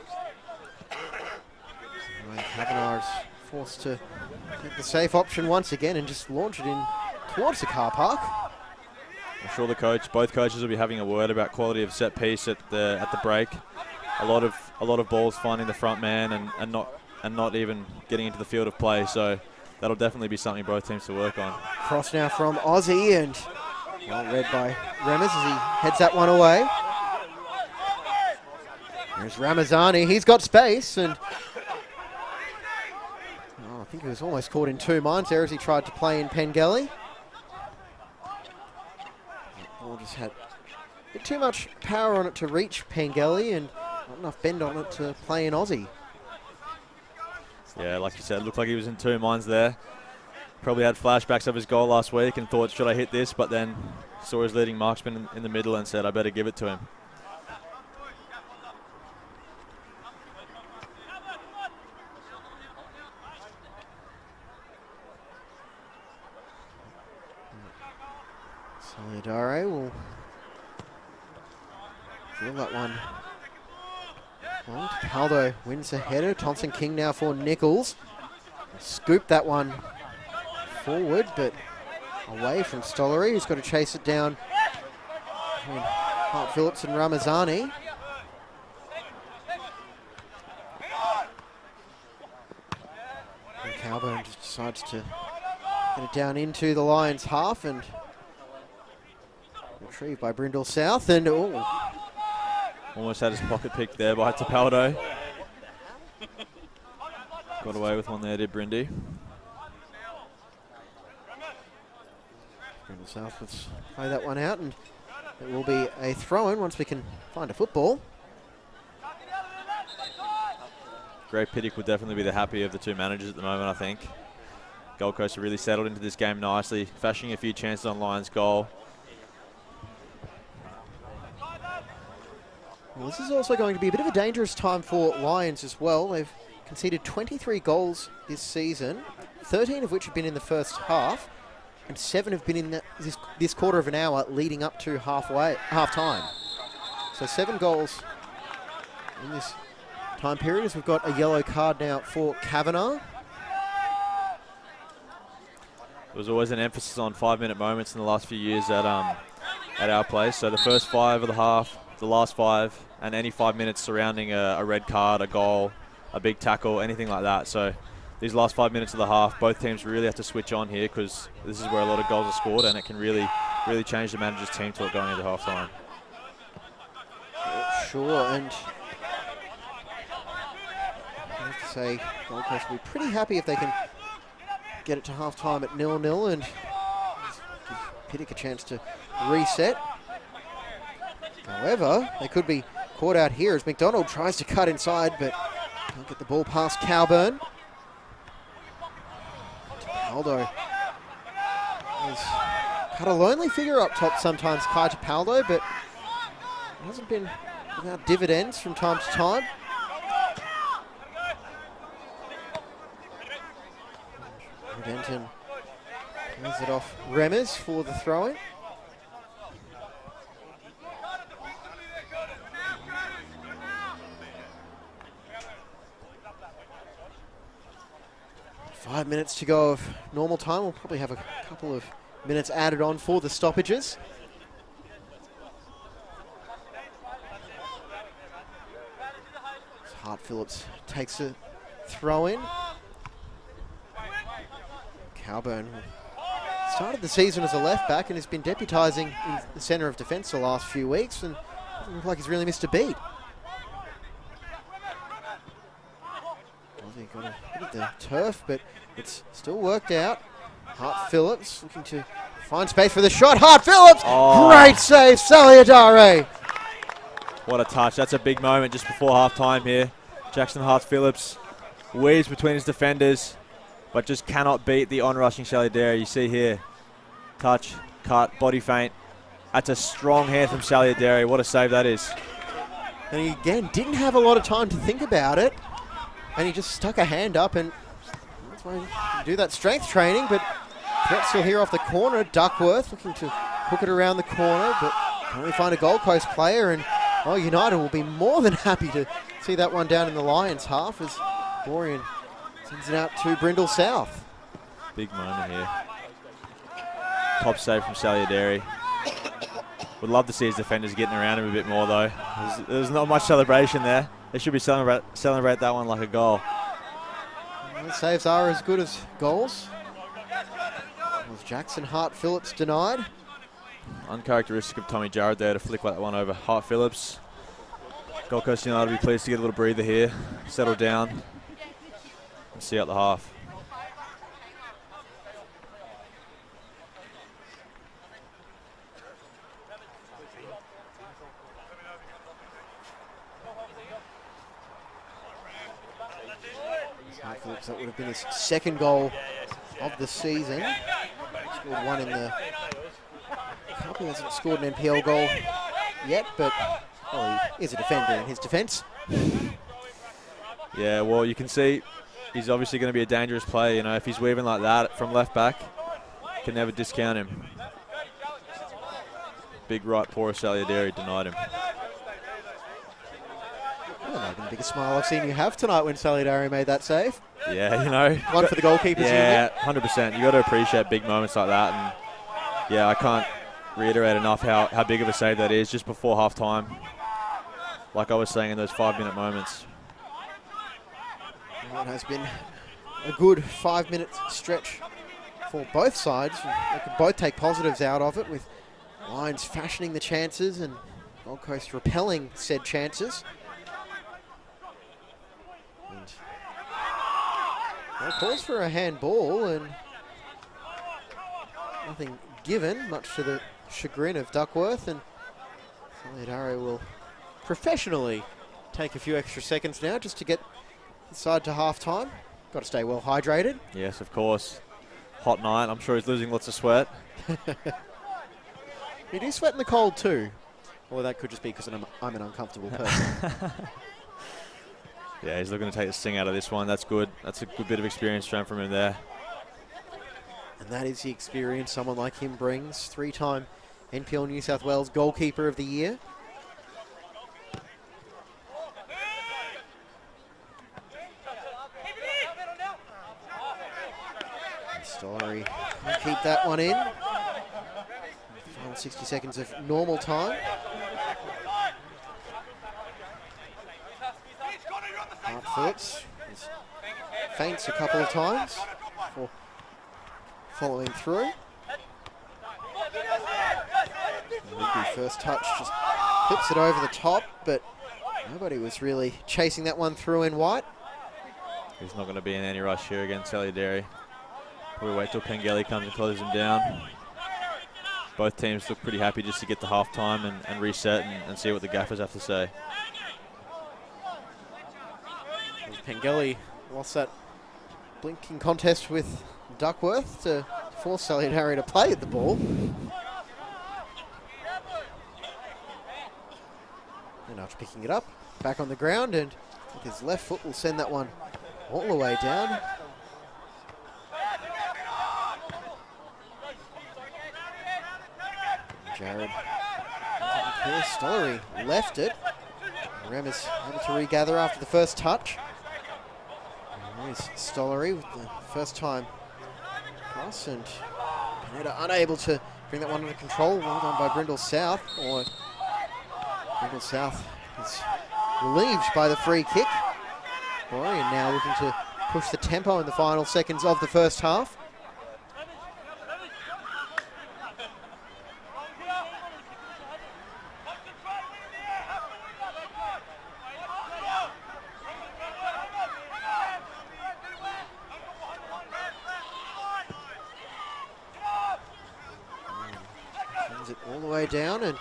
A: Kavanagh is forced to take the safe option once again and just launch it in towards the car park.
B: I'm sure both coaches will be having a word about quality of set piece at the break. A lot of balls finding the front man and not even getting into the field of play. So that'll definitely be something both teams to work on.
A: Cross now from Aussie, and well read by Remmers as he heads that one away. There's Ramazani. He's got space, and I think he was almost caught in 2 minds there as he tried to play in Pengelly. Ball just had a bit too much power on it to reach Pengelly, and not enough bend on it to play in Aussie.
B: Yeah, like you said, looked like he was in 2 minds there. Probably had flashbacks of his goal last week and thought, should I hit this? But then saw his leading marksman in the middle and said, I better give it to him.
A: Soliadare will feel that one. Well, Paldo wins the header. Thompson King now for Nichols. Scoop that one forward, but away from Stollery, who's got to chase it down between Hart Phillips and Ramazani. And Calburn just decides to get it down into the Lions half and retrieved by Brindle South. And
B: Almost had his pocket picked there by Tapaldo. Got away with one there, did Brindy.
A: Brindle South, let's play that one out, and it will be a throw-in once we can find a football.
B: Great Piddick will definitely be the happy of the two managers at the moment, I think. Gold Coast have really settled into this game nicely, fashioning a few chances on Lions goal.
A: Well, this is also going to be a bit of a dangerous time for Lions as well. They've conceded 23 goals this season, 13 of which have been in the first half, and 7 have been in this quarter of an hour leading up to half-time. So 7 goals in this time period, as we've got a yellow card now for Kavanagh.
B: There was always an emphasis on 5-minute moments in the last few years at our place. So the first 5 of the half, the last 5, and any 5 minutes surrounding a red card, a goal, a big tackle, anything like that. So these last 5 minutes of the half, both teams really have to switch on here, because this is where a lot of goals are scored, and it can really change the manager's team talk going into half-time.
A: Sure, and I have to say Gold Coast will be pretty happy if they can get it to half-time at 0-0 and give Piddick a chance to reset. However, they could be caught out here as McDonald tries to cut inside, but can't get the ball past Calburn. Tapaldo has cut a lonely figure up top sometimes, Kai Tapaldo, but it hasn't been without dividends from time to time. Denton hands it off Remmers for the throw-in. Five minutes to go of normal time. We'll probably have a couple of minutes added on for the stoppages. Hart Phillips takes a throw-in. Calburn started the season as a left back and has been deputising in the centre of defence the last few weeks, and doesn't look like he's really missed a beat. He got a hit the turf, but it's still worked out. Hart Phillips looking to find space for the shot. Hart Phillips!
B: Oh.
A: Great save, Saliadare!
B: What a touch. That's a big moment just before half-time here. Jackson Hart Phillips weaves between his defenders, but just cannot beat the on-rushing Saliadare. You see here, touch, cut, body feint. That's a strong hand from Saliadare. What a save that is.
A: And he, again, didn't have a lot of time to think about it, and he just stuck a hand up, and that's why you do that strength training, but threat still here off the corner. Duckworth looking to hook it around the corner, but can only find a Gold Coast player, and United will be more than happy to see that one down in the Lions half as Dorian sends it out to Brindle South.
B: Big moment here. Top save from Saliadare. Would love to see his defenders getting around him a bit more, though. There's not much celebration there. They should be celebrate that one like a goal.
A: Well, saves are as good as goals. Was Jackson Hart Phillips denied?
B: Uncharacteristic of Tommy Jarrett there to flick that one over Hart Phillips. Gold Coast United will be pleased to get a little breather here, settle down, and see out the half.
A: Hart Phillips, that would have been his second goal of the season. Scored one in the cup. He hasn't scored an NPL goal yet, but he is a defender in his defence.
B: Yeah, well, you can see he's obviously going to be a dangerous player. You know, if he's weaving like that from left back, can never discount him. Big right, poor Saliadare denied him.
A: Well, that might have been the biggest smile I've seen you have tonight when Salieri made that save.
B: Yeah, you know.
A: One for the goalkeepers.
B: Yeah, 100%. You got to appreciate big moments like that. And yeah, I can't reiterate enough how big of a save that is just before half time. Like I was saying in those 5-minute moments.
A: It has been a good 5-minute stretch for both sides. They could both take positives out of it, with Lions fashioning the chances and Gold Coast repelling said chances. And well, calls for a handball and nothing given, much to the chagrin of Duckworth, and Solidario will professionally take a few extra seconds now just to get the side to half time. Got to stay well hydrated.
B: Yes, of course. Hot night. I'm sure he's losing lots of sweat.
A: You do sweat in the cold too. Or that could just be because I'm an uncomfortable person.
B: Yeah, he's looking to take the sting out of this one. That's good. That's a good bit of experience shown from him there.
A: And that is the experience someone like him brings. 3-time NPL New South Wales Goalkeeper of the Year. Story can keep that one in. Final 60 seconds of normal time. Hart Phillips faints a couple of times before following through. The first touch just flips it over the top, but nobody was really chasing that one through in white.
B: He's not going to be in any rush here against Salieri. We'll wait till Pengelly comes and closes him down. Both teams look pretty happy just to get to half time and reset and see what the gaffers have to say.
A: Pengelly lost that blinking contest with Duckworth to force Salieri to play at the ball. And after picking it up, back on the ground, and with his left foot will send that one all the way down. Jared Stollery left it. Rem is able to regather after the first touch. And there's Stollery with the first time cross, and Pineda unable to bring that one under control. Well done by Brindle South. Or Brindle South is relieved by the free kick. And now looking to push the tempo in the final seconds of the first half. Sends it all the way down, and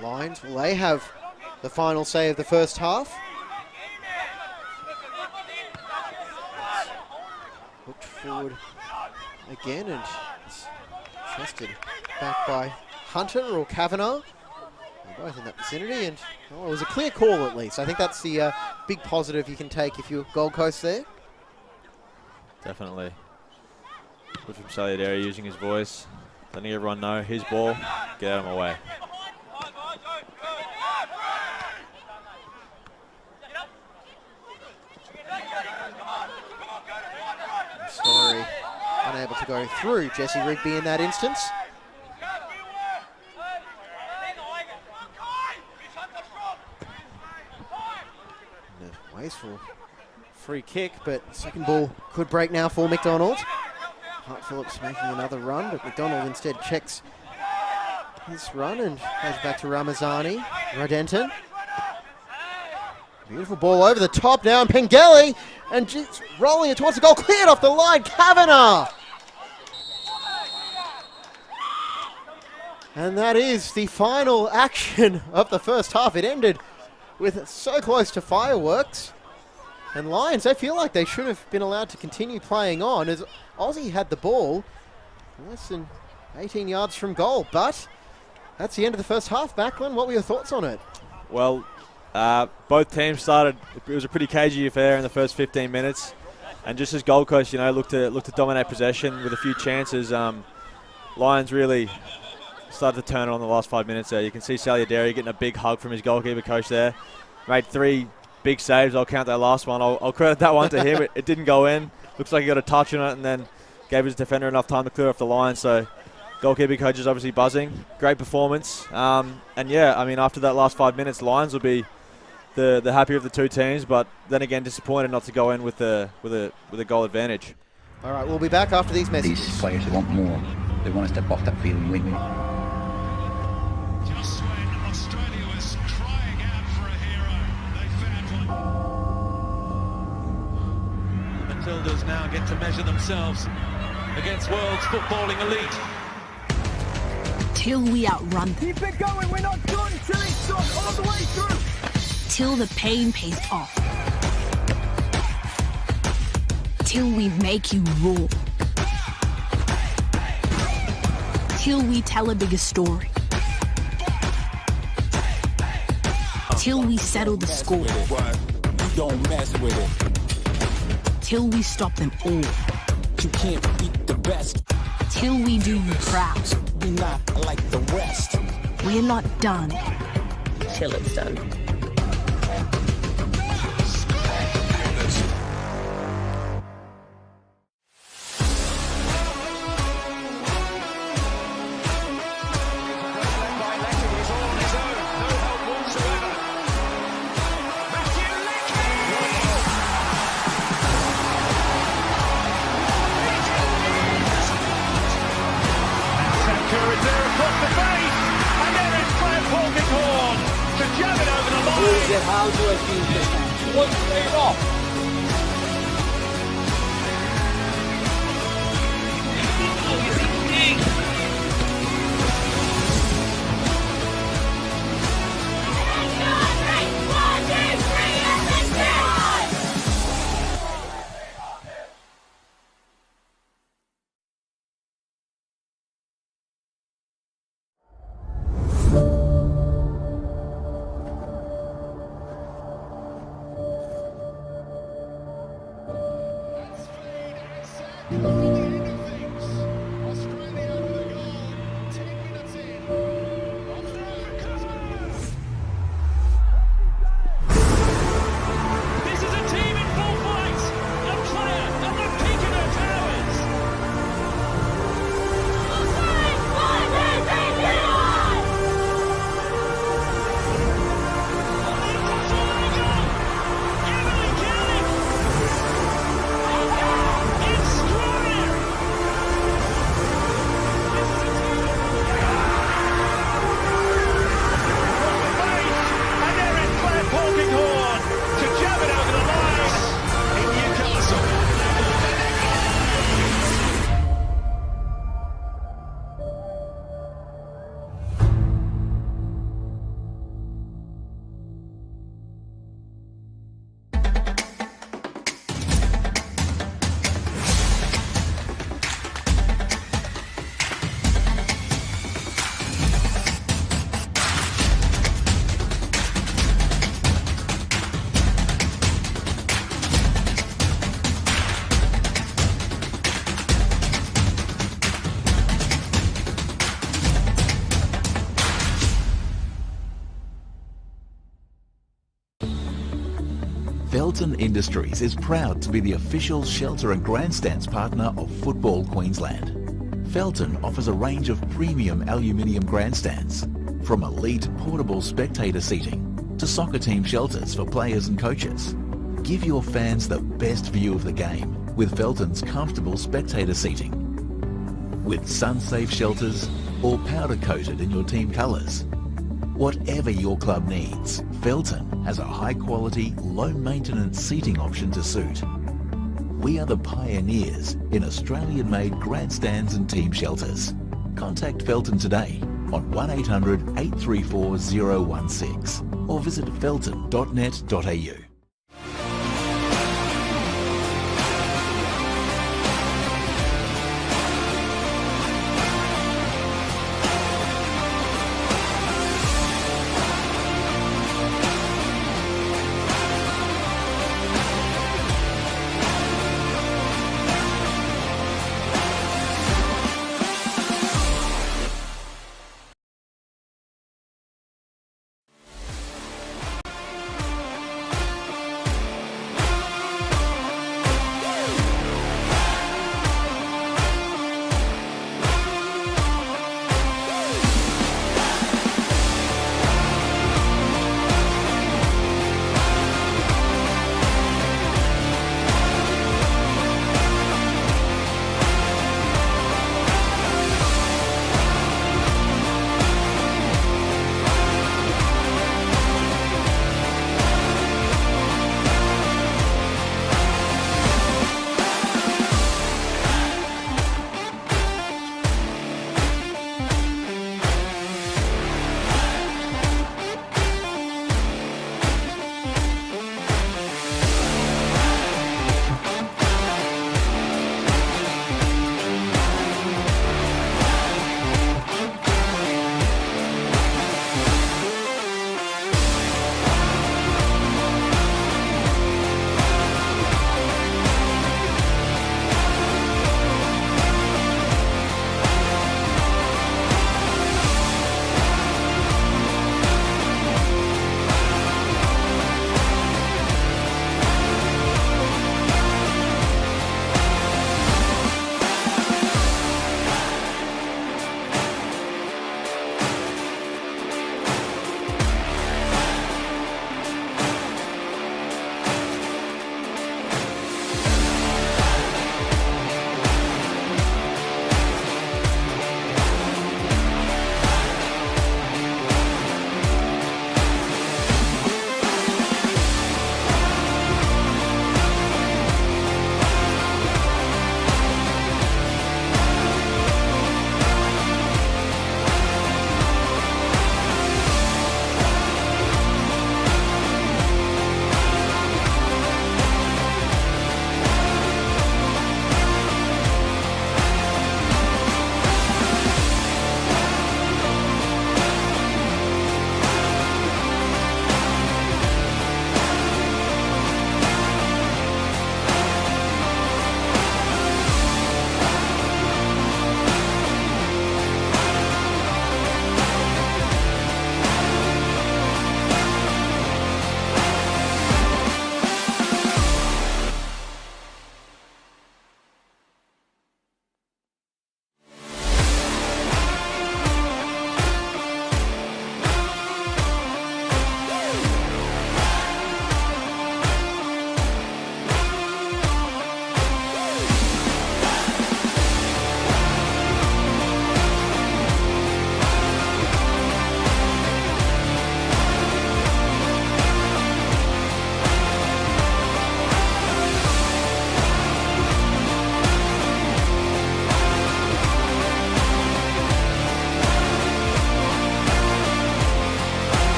A: Lions, will they have the final say of the first half? Hooked forward again, and it's chested back by Hunter or Kavanagh. They're both in that vicinity, and it was a clear call at least. I think that's the big positive you can take if you're Gold Coast there.
B: Definitely. Good from Salieri using his voice, letting everyone know his ball, get out of my way.
A: Story unable to go through Jesse Rigby in that instance. And a wasteful free kick, but second ball could break now for McDonald. Hart Phillips making another run, but McDonald instead checks his run and goes back to Ramazani. Rodenton. Beautiful ball over the top now, and Pengelly, and just rolling it towards the goal, cleared off the line, Kavanagh! And that is the final action of the first half. It ended with so close to fireworks. And Lions, they feel like they should have been allowed to continue playing on, as Aussie had the ball less than 18 yards from goal. But that's the end of the first half. Backlund, what were your thoughts on it?
B: Well, both teams started, it was a pretty cagey affair in the first 15 minutes. And just as Gold Coast, looked to dominate possession with a few chances, Lions really started to turn it on the last 5 minutes there. You can see Salieri getting a big hug from his goalkeeper coach there. Made three big saves. I'll count that last one. I'll credit that one to him. It didn't go in. Looks like he got a touch on it and then gave his defender enough time to clear off the line. So goalkeeper coach is obviously buzzing. Great performance. And yeah, I mean, after that last 5 minutes, Lions will be the happier of the two teams, but then again, disappointed not to go in with a goal advantage.
A: All right, we'll be back after these messages.
D: These players, they want more. They want to step off that field and win.
E: Just when Australia was crying out for a hero, they found one. Matildas now get to measure themselves against world's footballing elite.
F: Till we outrun them.
G: Keep it going, we're not done till it's done all the way through.
F: Till the pain pays off. Till we make you roar. Till we tell a bigger story. Till we settle the score.
H: Don't mess with it.
F: Till we stop them all.
H: You can't beat the best.
F: Till we do you proud.
H: Be not like the rest.
F: We're not done.
I: Till it's done.
G: How do I feel this time? What's it off?
J: Felton Industries is proud to be the official shelter and grandstands partner of Football Queensland. Felton offers a range of premium aluminium grandstands, from elite portable spectator seating to soccer team shelters for players and coaches. Give your fans the best view of the game with Felton's comfortable spectator seating. With sun-safe shelters or powder-coated in your team colours. Whatever your club needs, Felton has a high-quality, low-maintenance seating option to suit. We are the pioneers in Australian-made grandstands and team shelters. Contact Felton today on 1800 834 016 or visit felton.net.au.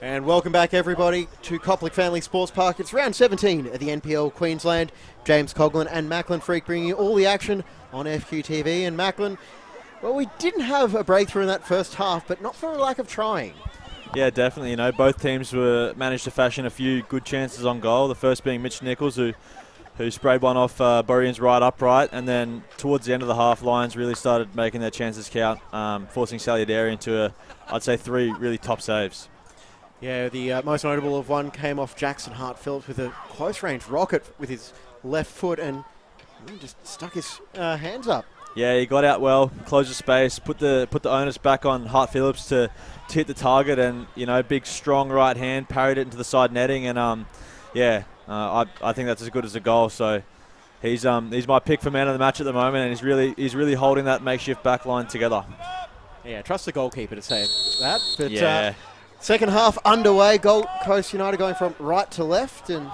A: And welcome back, everybody, to Coplick Family Sports Park. It's round 17 of the NPL Queensland. James Coughlin and Macklin Freak bringing you all the action on FQTV. And Macklin, well, we didn't have a breakthrough in that first half, but not for a lack of trying.
B: Yeah, definitely. You know, both teams managed to fashion a few good chances on goal. The first being Mitch Nichols, who sprayed one off Burrian's right upright, and then towards the end of the half, Lions really started making their chances count, forcing Saliadere into, I'd say, 3 really top saves.
A: Yeah, the most notable of one came off Jackson Hart-Phillips with a close-range rocket with his left foot and just stuck his hands up.
B: Yeah, he got out well, closed the space, put the onus back on Hart-Phillips to hit the target, and, you know, big, strong right hand, parried it into the side netting, and, I think that's as good as a goal. So he's my pick for man of the match at the moment, and he's really holding that makeshift back line together.
A: Yeah, trust the goalkeeper to save that. But
B: yeah.
A: Second half underway. Gold Coast United going from right to left, and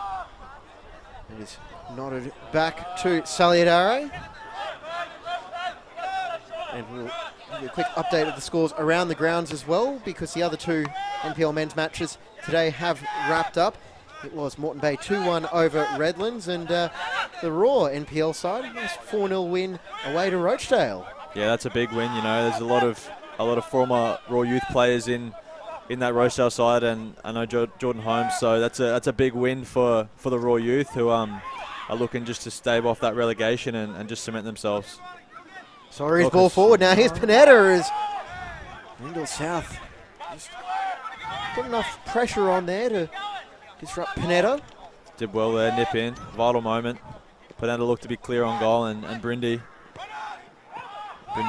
A: it is nodded back to Saliadere. And we'll give you a quick update of the scores around the grounds as well, because the other 2 NPL men's matches today have wrapped up. It was Moreton Bay 2-1 over Redlands, and the Raw NPL side was 4-0 win away to Rochdale.
B: Yeah, that's a big win. You know, there's a lot of former Raw youth players in that Rochdale side, and I know Jordan Holmes. So that's a big win for the Raw youth, who are looking just to stave off that relegation and just cement themselves.
A: Sorry, his ball forward now. Here's Panetta as Brindle South just put enough pressure on there to disrupt Panetta.
B: Did well there, nip in, vital moment. Panetta looked to be clear on goal, and Brindy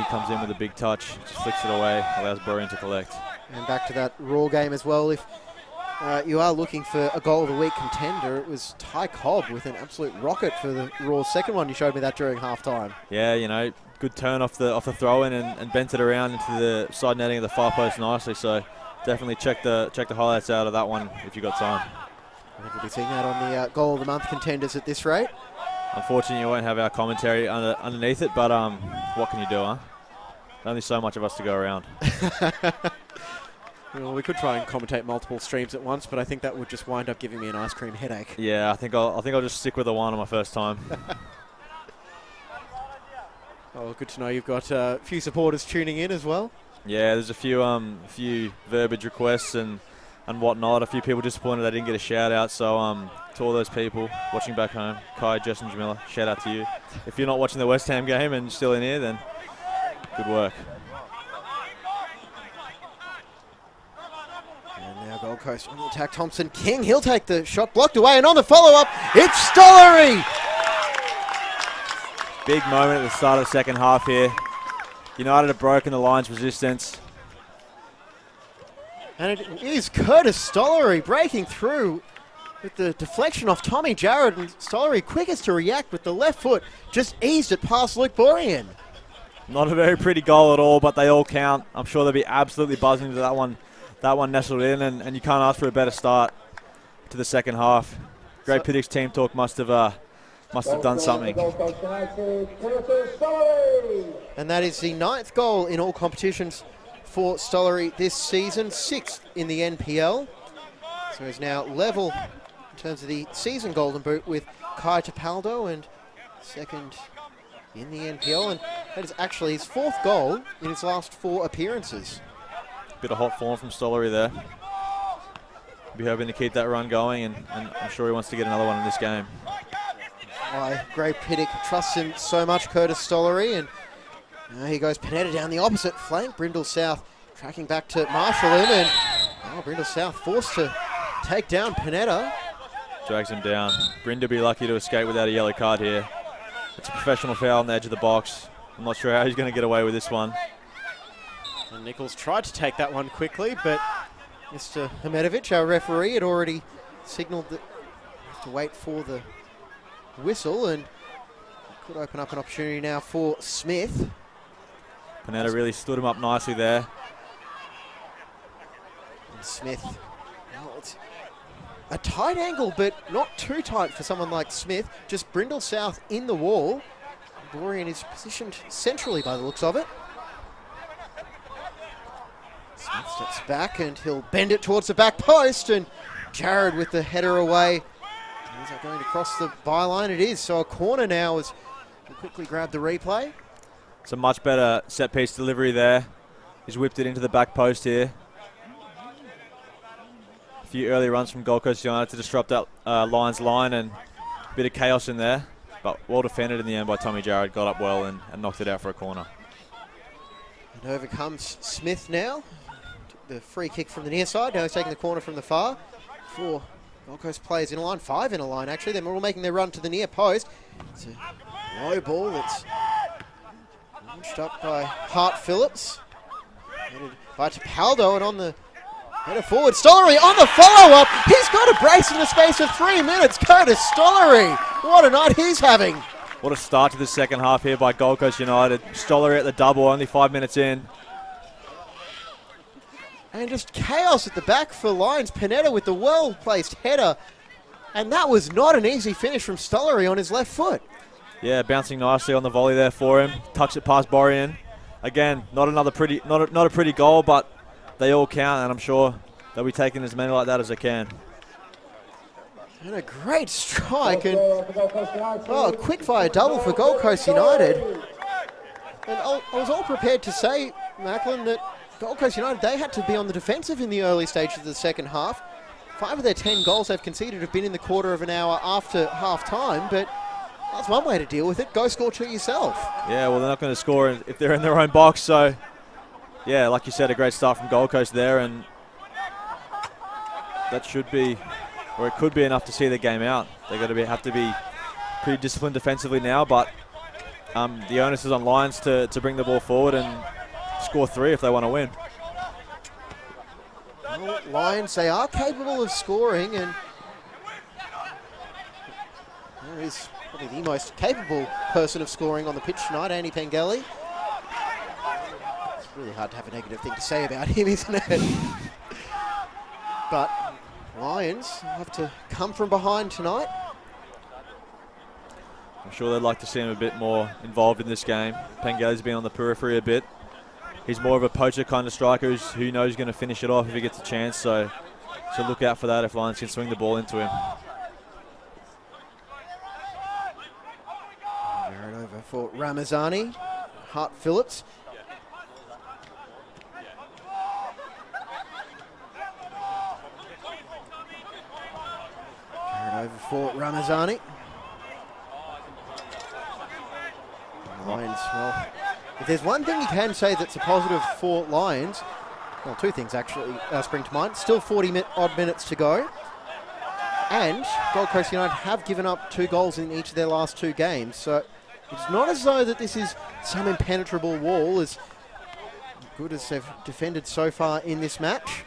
B: comes in with a big touch, just flicks it away, allows Burrian to collect.
A: And back to that Raw game as well. If you are looking for a goal of the week contender, it was Ty Cobb with an absolute rocket for the Raw second one. You showed me that during halftime.
B: Yeah, you know, good turn off the throw-in and bent it around into the side netting of the far post nicely. So definitely check the highlights out of that one if you got time.
A: I think we'll be seeing that on the goal of the month contenders at this rate.
B: Unfortunately, you won't have our commentary underneath it, but what can you do, huh? Only so much of us to go around.
C: Well, we could try and commentate multiple streams at once, but I think that would just wind up giving me an ice cream headache.
B: Yeah, I think I'll just stick with the one on my first time.
A: Oh, good to know you've got a few supporters tuning in as well.
B: Yeah, there's a few verbiage requests and whatnot. A few people disappointed they didn't get a shout out. So to all those people watching back home, Kai, Justin, Jamila, shout out to you. If you're not watching the West Ham game and still in here, then good work.
A: And now Gold Coast on the attack. Thompson King, he'll take the shot, blocked away, and on the follow-up, it's Stollery!
B: Big moment at the start of the second half here. United have broken the Lions' resistance.
A: And it is Curtis Stollery breaking through with the deflection off Tommy Jarrett, and Stollery quickest to react with the left foot, just eased it past Luke Borian.
B: Not a very pretty goal at all, but they all count. I'm sure they'll be absolutely buzzing to that one nestled in, and you can't ask for a better start to the second half. Great Pittix team talk must have done something.
A: And that is the 9th goal in all competitions for Stollery this season, 6th in the NPL. So he's now level in terms of the season golden boot with Kai Tapaldo, and 2nd in the NPL. And that is actually his 4th goal in his last 4 appearances.
B: Bit of hot form from Stollery there. Be hoping to keep that run going, and I'm sure he wants to get another one in this game.
A: Why Gray Pittick trusts him so much, Curtis Stollery, and now here goes Panetta down the opposite flank. Brindle South tracking back to marshal him, and Brindle South forced to take down Panetta.
B: Drags him down. Brinder be lucky to escape without a yellow card here. It's a professional foul on the edge of the box. I'm not sure how he's going to get away with this one.
A: And Nichols tried to take that one quickly, but Mr. Hamedovic, our referee, had already signalled that we have to wait for the whistle, and could open up an opportunity now for Smith.
B: Panetta really stood him up nicely there.
A: And Smith, well, it's a tight angle, but not too tight for someone like Smith. Just Brindle South in the wall. Dorian is positioned centrally by the looks of it. Smith steps back and he'll bend it towards the back post, and Jared with the header away. Is that going to cross the byline? It is. So a corner now as we'll quickly grab the replay.
B: It's a much better set-piece delivery there. He's whipped it into the back post here. A few early runs from Gold Coast United to disrupt that Lions line, and a bit of chaos in there. But well defended in the end by Tommy Jared. Got up well and knocked it out for a corner.
A: And over comes Smith now. Took the free kick from the near side. Now he's taking the corner from the far. 4 Gold Coast players in a line. 5 in a line, actually. They're all making their run to the near post. It's a low ball that's launched up by Hart Phillips. Headed by Tapaldo, and on the header forward, Stollery on the follow-up. He's got a brace in the space of 3 minutes. Curtis Stollery. What a night he's having.
B: What a start to the second half here by Gold Coast United. Stollery at the double, only 5 minutes in.
A: And just chaos at the back for Lions. Panetta with the well-placed header. And that was not an easy finish from Stollery on his left foot.
B: Yeah, bouncing nicely on the volley there for him. Tucks it past Borrian. Again, not a pretty goal, but they all count, and I'm sure they'll be taking as many like that as they can.
A: And a great strike, and a quick-fire double for Gold Coast United. And I was all prepared to say, Macklin, that Gold Coast United, they had to be on the defensive in the early stages of the second half. 5 of their 10 goals they've conceded have been in the quarter of an hour after half-time, but that's one way to deal with it. Go score 2 yourself.
B: Yeah, well, they're not going to score if they're in their own box. So, yeah, like you said, a great start from Gold Coast there. And that should be, or it could be enough to see the game out. They're going to have to be pretty disciplined defensively now. But the onus is on Lions to bring the ball forward and score 3 if they want to win.
A: Well, Lions, they are capable of scoring, and there is probably the most capable person of scoring on the pitch tonight, Andy Pengelly. It's really hard to have a negative thing to say about him, isn't it? But Lions have to come from behind tonight.
B: I'm sure they'd like to see him a bit more involved in this game. Pengelly's been on the periphery a bit. He's more of a poacher kind of striker who knows he's going to finish it off if he gets a chance. So look out for that if Lions can swing the ball into him.
A: Over for Ramazani. Hart Phillips. Carried over for Ramazani. Lions, well, if there's one thing you can say that's a positive for Lions, well, 2 things actually spring to mind. Still 40-odd minutes to go. And Gold Coast United have given up 2 goals in each of their last 2 games. So it's not as though that this is some impenetrable wall, as good as they've defended so far in this match.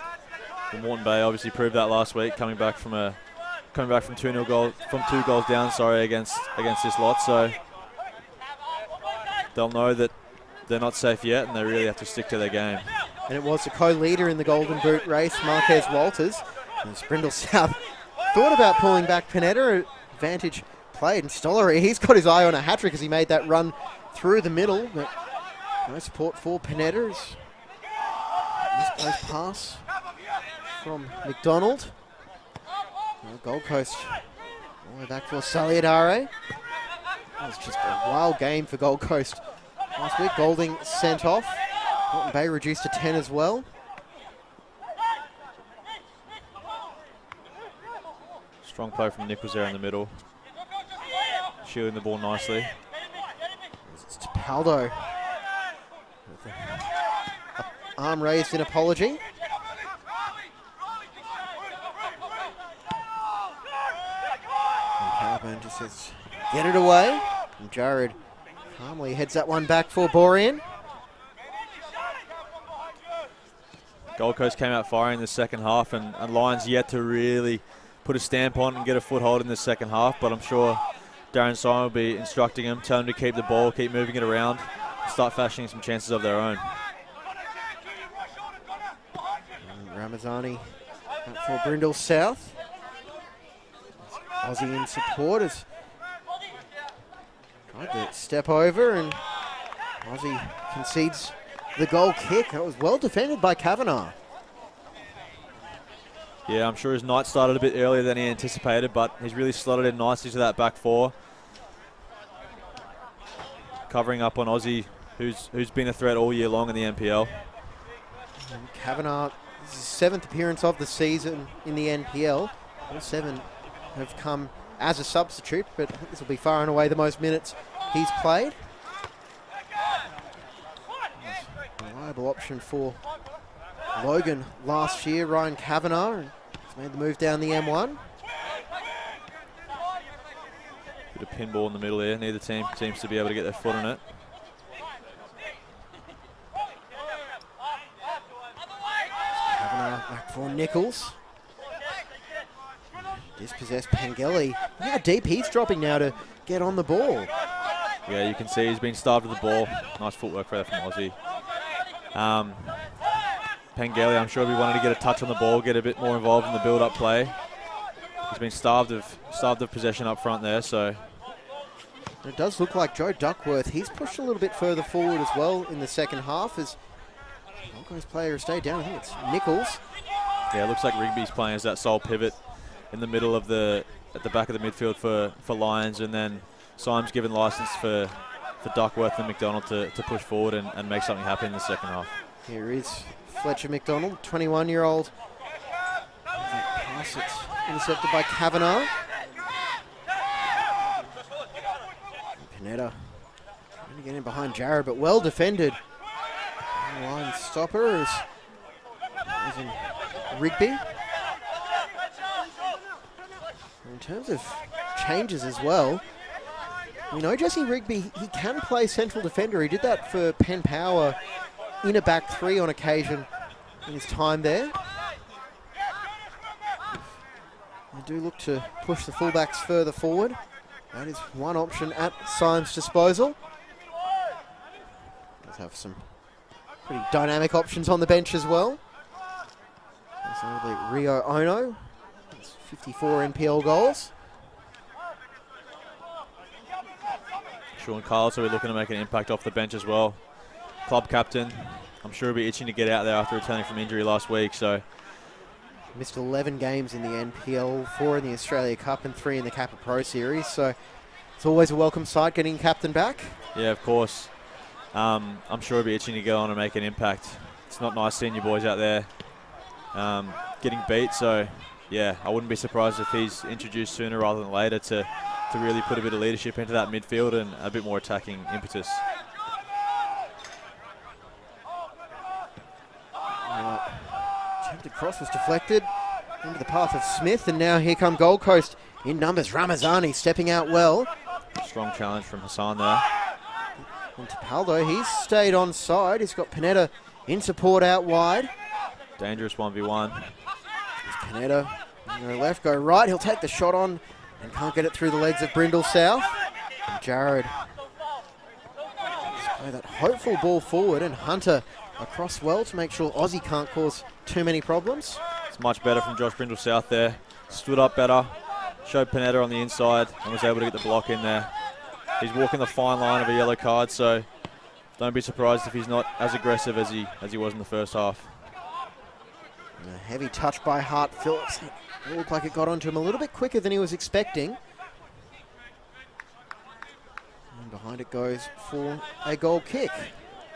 B: Well, Moreton Bay obviously proved that last week, coming back from 2-0 goals, from 2 goals down. Against this lot. So they'll know that they're not safe yet, and they really have to stick to their game.
A: And it was the co-leader in the Golden Boot race, Marquez Walters. And Brindle South thought about pulling back Panetta. Advantage played, and Stollery, he's got his eye on a hat-trick as he made that run through the middle, but no support for Panetta. Misplaced pass from McDonald. Well, Gold Coast all the way back for Saliadare. That was just a wild game for Gold Coast last week. Golding sent off. Moreton Bay reduced to 10 as well.
B: Strong play from Nichols there in the middle. Shielding the ball nicely.
A: It's Tapaldo. Arm raised in apology. And Carbone just says, get it away. And Jared calmly heads that one back for Borrian.
B: Gold Coast came out firing in the second half, and Lions yet to really put a stamp on and get a foothold in the second half, but I'm sure Darren Simon will be instructing him, telling him to keep the ball, keep moving it around, and start fashioning some chances of their own.
A: And Ramazani out for Brindle South. Aussie in support has tried to step over, and Aussie concedes the goal kick. It was well defended by Kavanagh.
B: Yeah, I'm sure his night started a bit earlier than he anticipated, but he's really slotted in nicely to that back four. Covering up on Aussie, who's been a threat all year long in the NPL.
A: And Kavanagh, this is his 7th appearance of the season in the NPL. All 7 have come as a substitute, but I think this will be far and away the most minutes he's played. Reliable option for Logan last year, Ryan Kavanagh, and he's made the move down the M1.
B: Bit of pinball in the middle here. Neither team seems to be able to get their foot on it.
A: Kavanagh back for Nichols. Dispossessed Pengeli. Look how deep he's dropping now to get on the ball.
B: Yeah, you can see he's been starved with the ball. Nice footwork there from Aussie. Pengeli, I'm sure he wanted to get a touch on the ball, get a bit more involved in the build-up play. He's been starved of possession up front there, so.
A: It does look like Joe Duckworth, he's pushed a little bit further forward as well in the second half as Gold Coast player stayed down. I think it's Nichols.
B: Yeah, it looks like Rigby's playing as that sole pivot in the middle of at the back of the midfield for Lions, and then Symes given license for Duckworth and McDonald to push forward and make something happen in the second half.
A: Here is Fletcher McDonald, 21-year-old. Pass it's intercepted by Kavanagh. Panetta trying to get in behind Jared, but well defended. Line stopper is in Rigby. In terms of changes as well, we know Jesse Rigby, he can play central defender. He did that for Penn Power in a back three on occasion in his time there. They do look to push the fullbacks further forward. That is one option at Symes' disposal. Does have some pretty dynamic options on the bench as well. There's Rio Ono. That's 54 NPL goals.
B: Sean Carlos will be looking to make an impact off the bench as well. Club captain. I'm sure he'll be itching to get out there after returning from injury last week. So
A: missed 11 games in the NPL, 4 in the Australia Cup and 3 in the Kappa Pro Series. So it's always a welcome sight getting captain back.
B: Yeah, of course. I'm sure he'll be itching to go on and make an impact. It's not nice seeing you boys out there getting beat. So yeah, I wouldn't be surprised if he's introduced sooner rather than later to really put a bit of leadership into that midfield and a bit more attacking impetus.
A: Attempted cross was deflected into the path of Smith, and now here come Gold Coast in numbers. Ramazani stepping out well.
B: Strong challenge from Hassan there.
A: And Tapaldo, he's stayed on side. He's got Panetta in support out wide.
B: Dangerous 1v1.
A: Here's Panetta. Go left, go right. He'll take the shot on and can't get it through the legs of Brindle South. And Jared play that hopeful ball forward, and Hunter across well to make sure Aussie can't cause too many problems.
B: It's much better from Josh Brindle South there. Stood up better, showed Panetta on the inside and was able to get the block in there. He's walking the fine line of a yellow card, so don't be surprised if he's not as aggressive as he was in the first half.
A: And a heavy touch by Hart Phillips. It looked like it got onto him a little bit quicker than he was expecting. And behind it goes for a goal kick.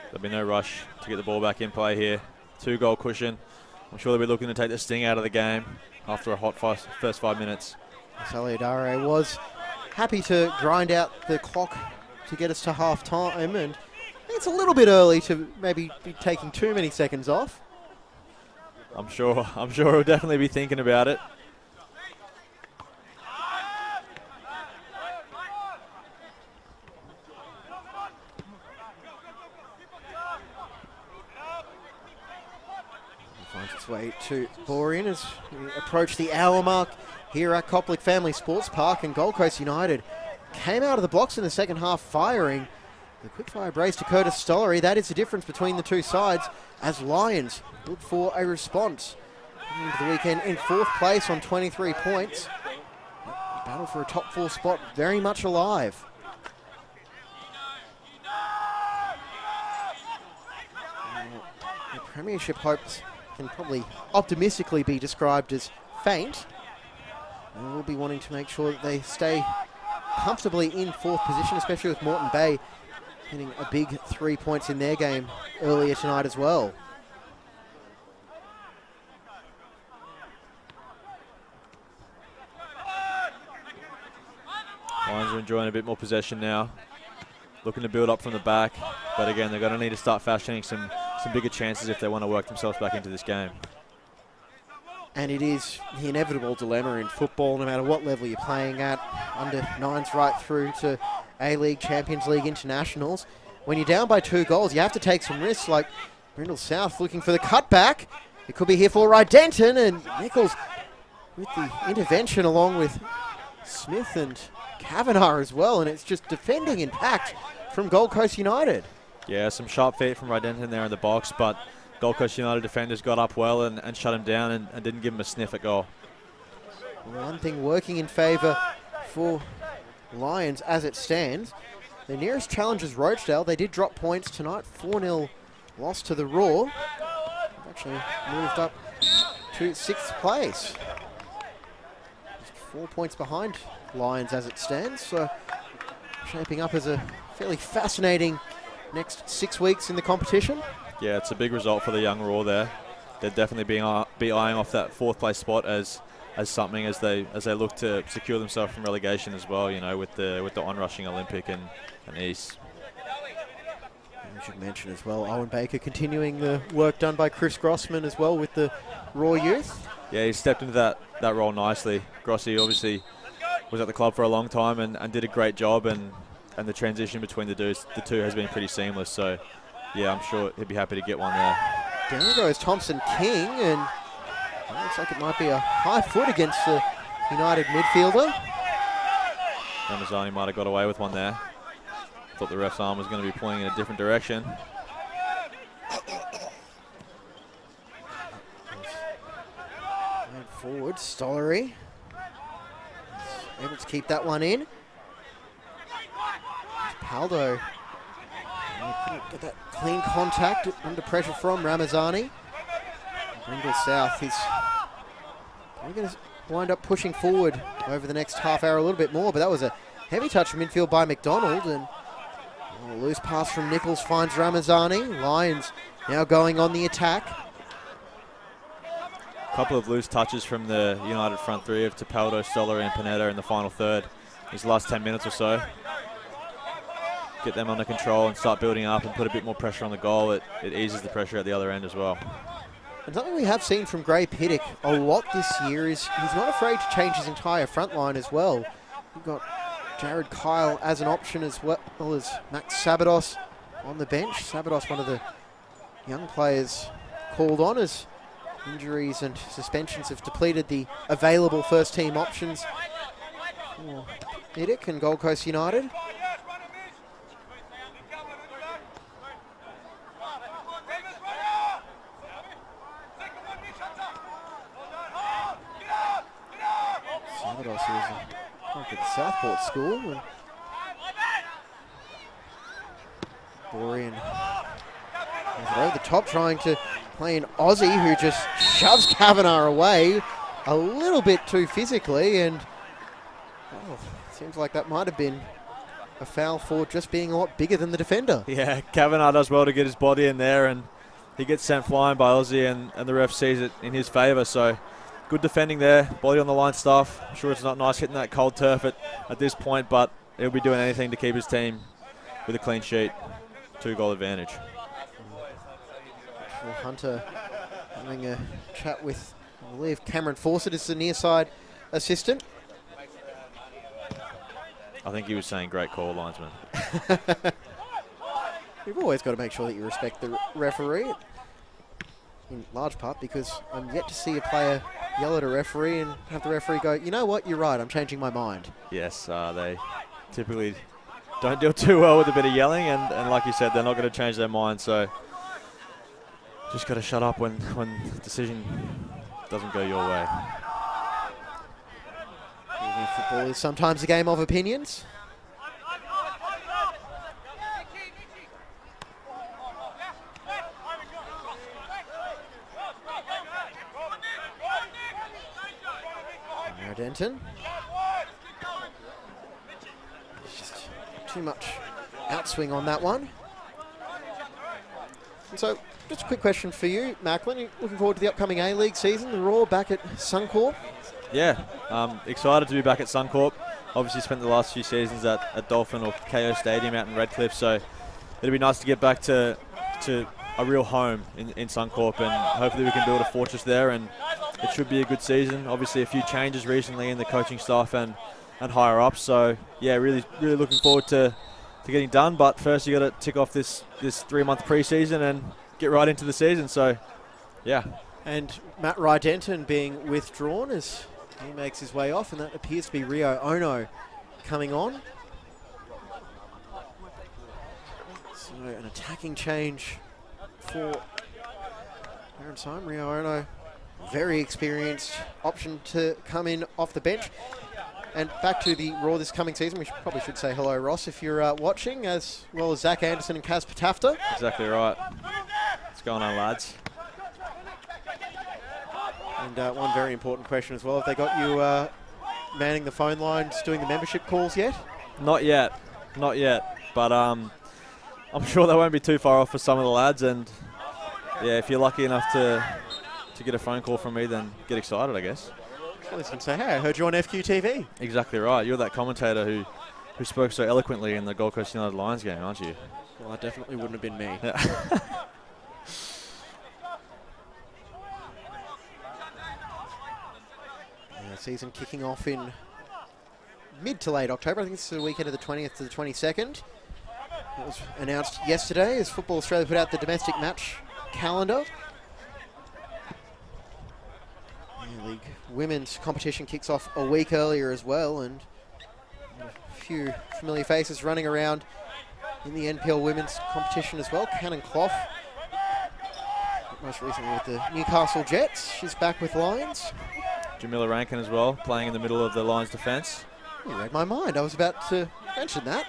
B: There'll be no rush to get the ball back in play here. 2-goal cushion. I'm sure they'll be looking to take the sting out of the game after a hot first 5 minutes.
A: Saliadare was happy to grind out the clock to get us to half time, and it's a little bit early to maybe be taking too many seconds off.
B: I'm sure he'll definitely be thinking about it.
A: Finds its way to Borean as we approach the hour mark here at Coplik Family Sports Park, and Gold Coast United came out of the blocks in the second half firing. The quickfire brace to Curtis Stollery. That is the difference between the two sides as Lions look for a response. Coming into the weekend in 4th place on 23 points. The battle for a top 4 spot very much alive. premiership hopes can probably optimistically be described as faint. And we'll be wanting to make sure that they stay comfortably in 4th position, especially with Moreton Bay hitting a big 3 points in their game earlier tonight as well.
B: Lions are enjoying a bit more possession now. Looking to build up from the back. But again, they're going to need to start fashioning some bigger chances if they want to work themselves back into this game.
A: And it is the inevitable dilemma in football, no matter what level you're playing at, under 9s right through to A-League, Champions League, internationals. When you're down by 2 goals, you have to take some risks, like Brindle South looking for the cutback. It could be here for Rydenton, and Nichols with the intervention along with Smith and Kavanagh as well, and it's just defending impact from Gold Coast United.
B: Yeah, some sharp feet from Rydenton there in the box, but Gold Coast United defenders got up well and shut him down and didn't give him a sniff at goal.
A: One thing working in favour for Lions as it stands. The nearest challenge is Rochdale. They did drop points tonight. 4-0 loss to the Raw. They've actually moved up to 6th place. Just 4 points behind Lions as it stands. So shaping up as a fairly fascinating next 6 weeks in the competition.
B: Yeah, it's a big result for the young Raw there. They're definitely be eyeing off that 4th place spot as something as they look to secure themselves from relegation as well. You know, with the onrushing Olympic and East.
A: We should mention as well, Owen Baker continuing the work done by Chris Grossman as well with the Raw youth.
B: Yeah, he stepped into that role nicely. Grossi obviously was at the club for a long time and did a great job, and the transition between the two has been pretty seamless. So yeah, I'm sure he'd be happy to get one there.
A: Down goes Thompson King, and it looks like it might be a high foot against the United midfielder.
B: Ramazani might have got away with one there. Thought the ref's arm was going to be pointing in a different direction.
A: Forward, Stollery able to keep that one in. Paldo couldn't get that clean contact under pressure from Ramazani. Brindle South is going to wind up pushing forward over the next half hour a little bit more, but that was a heavy touch from midfield by McDonald, and a loose pass from Nichols finds Ramazani. Lions now going on the attack.
B: A couple of loose touches from the United front three of Tapaldo, Stoller and Panetta in the final third. These last 10 minutes or so. Get them under control and start building up and put a bit more pressure on the goal. It eases the pressure at the other end as well.
A: And something we have seen from Gray Piddock a lot this year is he's not afraid to change his entire front line as well. We've got Jared Kyle as an option, as well as Max Sabados on the bench. Sabados, one of the young players called on, as injuries and suspensions have depleted the available first team options for Piddock and Gold Coast United. Sabados, who was at the Southport school, and Dorian is over the top trying to play an Aussie who just shoves Kavanagh away a little bit too physically, and seems like that might have been a foul for just being a lot bigger than the defender.
B: Yeah, Kavanagh does well to get his body in there, and he gets sent flying by Aussie, and the ref sees it in his favour. So good defending there, body on the line stuff. I'm sure it's not nice hitting that cold turf at this point, but he'll be doing anything to keep his team with a clean sheet. 2-goal advantage.
A: Hunter having a chat with, I believe, Cameron Fawcett is the near side assistant.
B: I think he was saying great call, linesman.
A: You've always got to make sure that you respect the referee, in large part because I'm yet to see a player yell at a referee and have the referee go, you know what, you're right, I'm changing my mind.
B: Yes, they typically don't deal too well with a bit of yelling, and like you said, they're not going to change their mind, so just got to shut up when the decision doesn't go your way.
A: Football is sometimes a game of opinions. Denton. Just too much outswing on that one. And so, just a quick question for you, Macklin. You looking forward to the upcoming A-League season? The Roar back at Suncorp?
B: Yeah, excited to be back at Suncorp. Obviously spent the last few seasons at Dolphin or KO Stadium out in Redcliffe, so it'll be nice to get back to a real home in Suncorp, and hopefully we can build a fortress there, and it should be a good season. Obviously a few changes recently in the coaching staff and higher up, so yeah, really looking forward to getting done. But first you got to tick off this 3-month pre-season and get right into the season, so yeah.
A: And Matt Rydenton being withdrawn as he makes his way off, and that appears to be Rio Ono coming on. So an attacking change for Aaron's time. Rio Ono, very experienced option to come in off the bench. And back to the Raw this coming season, we probably should say hello, Ross, if you're watching, as well as Zach Anderson and Kaz Patafta.
B: Exactly right. What's going on, lads?
A: And one very important question as well. Have they got you manning the phone lines, doing the membership calls yet?
B: Not yet. But I'm sure they won't be too far off for some of the lads. And yeah, if you're lucky enough to get a phone call from me, then get excited, I guess.
A: I was going to say, hey, I heard you on FQTV.
B: Exactly right. You're that commentator who spoke so eloquently in the Gold Coast United Lions game, aren't you?
C: Well, that definitely wouldn't have been me.
B: Yeah.
A: Season kicking off in mid to late October. I think it's the weekend of the 20th to the 22nd. It was announced yesterday as Football Australia put out the domestic match calendar. League women's competition kicks off a week earlier as well, and a few familiar faces running around in the NPL women's competition as well. Cannon Clough, most recently with the Newcastle Jets. She's back with Lions.
B: Jamila Rankin as well, playing in the middle of the Lions defence.
A: You read my mind. I was about to mention that.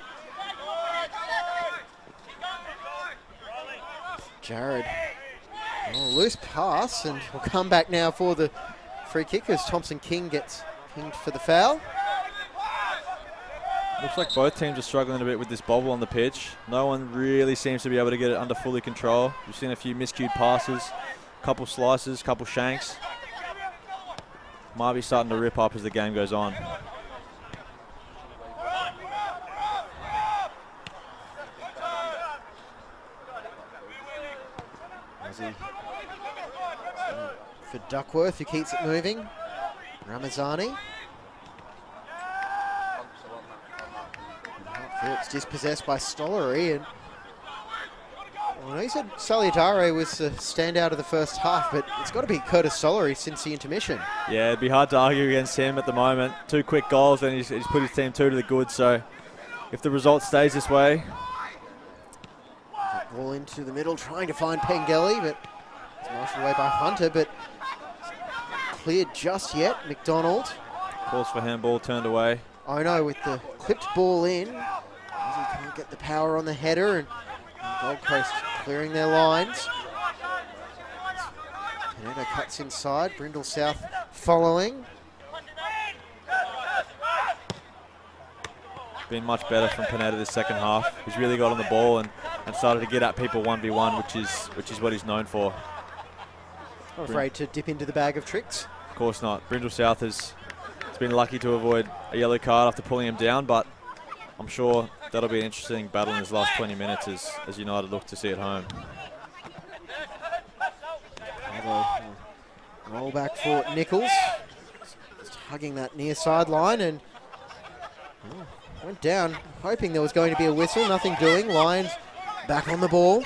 A: Jared. Oh, loose pass, and we'll come back now for the free kick as Thompson King gets pinged for the foul.
B: Looks like both teams are struggling a bit with this bobble on the pitch. No one really seems to be able to get it under fully control. We've seen a few miscued passes, couple slices, couple shanks. Might be starting to rip up as the game goes on.
A: For Duckworth, who keeps it moving. Ramazani. Phillips dispossessed by Stollery, and well, I know you said Saliadare was the standout of the first half, but it's got to be Curtis Stollery since the intermission.
B: Yeah, it'd be hard to argue against him at the moment. 2 quick goals, and he's put his team 2 to the good. So if the result stays this way,
A: ball into the middle, trying to find Pengelly, but it's marshaled away by Hunter, but cleared just yet. McDonald.
B: Calls for handball, turned away.
A: Ono with the clipped ball in. He can't get the power on the header, and Gold Coast clearing their lines. Pineda cuts inside. Brindle South following.
B: Been much better from Pineda this second half. He's really got on the ball and started to get at people 1v1, which is what he's known for.
A: Not afraid to dip into the bag of tricks.
B: Of course not. Brindle South has been lucky to avoid a yellow card after pulling him down, but I'm sure that'll be an interesting battle in his last 20 minutes as United look to see it home.
A: Roll back for Nichols. Just hugging that near sideline and went down, hoping there was going to be a whistle. Nothing doing. Lions back on the ball.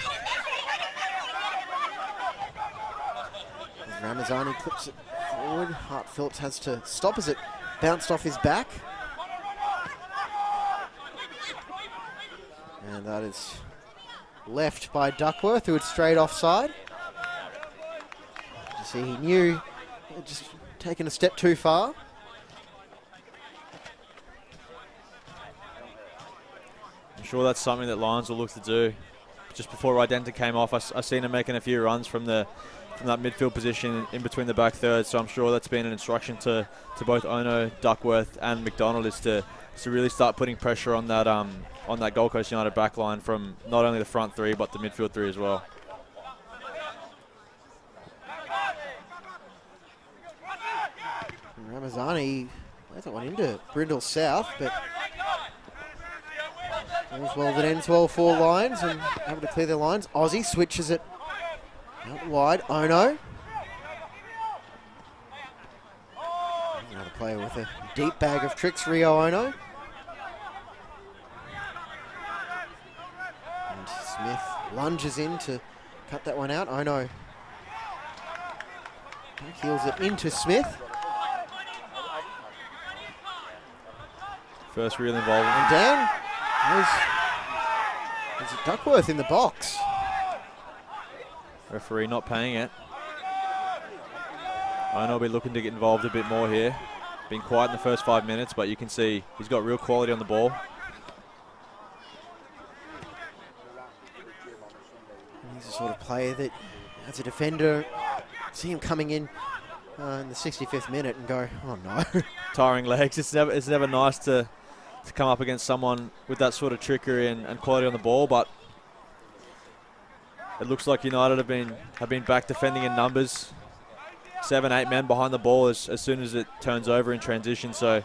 A: Ramazani clips it forward. Hart Phillips has to stop as it bounced off his back. And that is left by Duckworth, who had strayed offside. You see, he knew he had just taken a step too far.
B: I'm sure that's something that Lions will look to do. Just before Identa came off, I seen him making a few runs from the from that midfield position in between the back thirds. So I'm sure that's been an instruction to both Ono, Duckworth and McDonald is to really start putting pressure on that Gold Coast United back line from not only the front three but the midfield three as well.
A: Ramazani plays that one into Brindle South, but goes well that ends well for Lions and able to clear their lines. Aussie switches it out wide. Ono. Another player with a deep bag of tricks, Rio Ono. And Smith lunges in to cut that one out. Ono heels it into Smith.
B: First real involvement.
A: And down. There's a Duckworth in the box.
B: Referee not paying it. Ono will be looking to get involved a bit more here. Been quiet in the first 5 minutes, but you can see he's got real quality on the ball.
A: He's the sort of player that, as a defender, see him coming in the 65th minute and go, oh no.
B: Tiring legs. It's never nice to come up against someone with that sort of trickery and quality on the ball, but it looks like United have been back defending in numbers. 7-8 men behind the ball as soon as it turns over in transition. So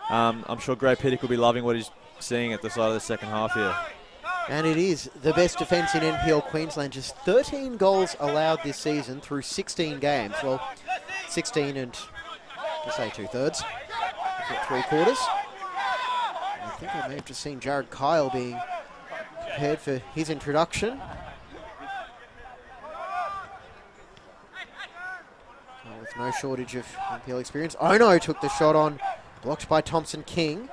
B: I'm sure Gray Piddick will be loving what he's seeing at the start of the second half here.
A: And it is the best defence in NPL Queensland. Just 13 goals allowed this season through 16 games. Well, 16 and, let's say, 2/3, 3/4. I think I may have just seen Jared Kyle being prepared for his introduction. With no shortage of NPL experience. Ono took the shot on, blocked by Thompson King.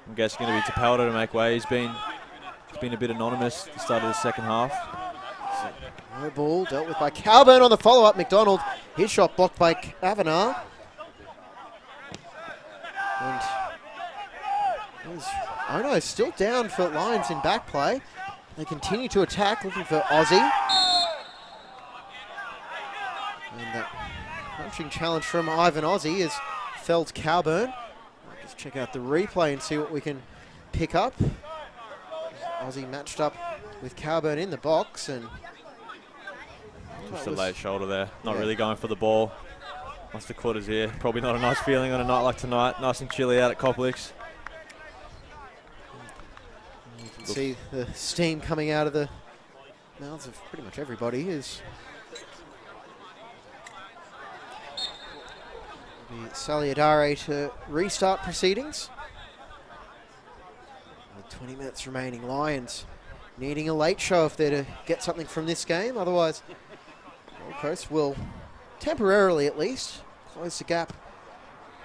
B: I'm guessing going to be Tapaldo to make way. He's been a bit anonymous at the start of the second half.
A: No ball dealt with by Calburn on the follow-up. McDonald, his shot blocked by Kavanagh. And Ono still down for Lions in back play. They continue to attack, looking for Aussie. And that punching challenge from Ivan Aussie has felled Calburn. Just check out the replay and see what we can pick up. Aussie matched up with Calburn in the box, and
B: just a late shoulder there. Not really going for the ball. Must have caught his ear. Probably not a nice feeling on a night like tonight. Nice and chilly out at Coplix.
A: You can see the steam coming out of the mouths of pretty much everybody. Is Saliadare to restart proceedings. With 20 minutes remaining, Lions needing a late show if they're to get something from this game. Otherwise, Gold Coast will temporarily at least close the gap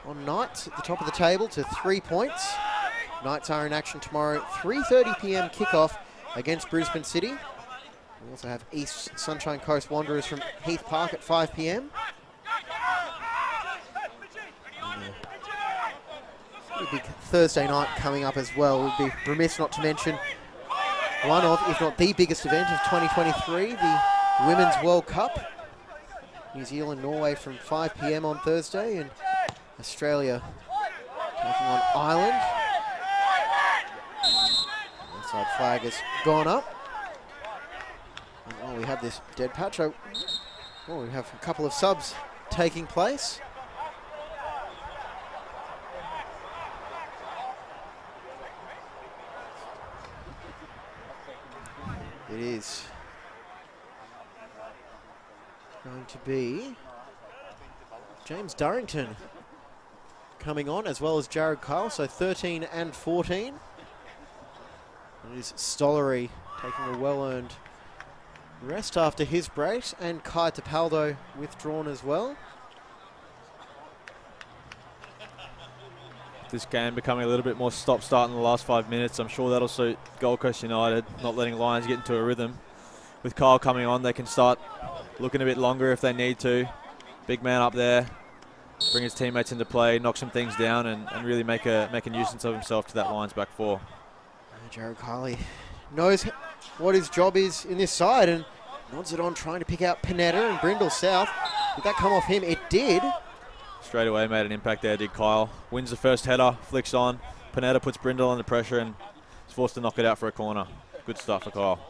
A: on Knights at the top of the table to 3 points. Knights are in action tomorrow, 3:30 p.m. kickoff against Brisbane City. We also have East Sunshine Coast Wanderers from Heath Park at 5 p.m. A big Thursday night coming up as well. We'd be remiss not to mention one of, if not the biggest event of 2023, the Women's World Cup. New Zealand, Norway from 5 p.m. on Thursday, and Australia taking on Ireland. The inside flag has gone up. And, we have this dead patch. We have a couple of subs taking place. It is going to be James Durrington coming on, as well as Jared Kyle, so 13 and 14. And it is Stollery taking a well-earned rest after his brace, and Kai Tapaldo withdrawn as well.
B: This game becoming a little bit more stop-start in the last 5 minutes. I'm sure that'll suit Gold Coast United, not letting Lions get into a rhythm. With Kyle coming on, they can start looking a bit longer if they need to. Big man up there, bring his teammates into play, knock some things down, and really make a nuisance of himself to that Lions back four.
A: Jared Carley knows what his job is in this side and nods it on, trying to pick out Panetta and Brindle South. Did that come off him? It did.
B: Straight away made an impact there, did Kyle. Wins the first header, flicks on. Panetta puts Brindle under pressure and is forced to knock it out for a corner. Good stuff for Kyle.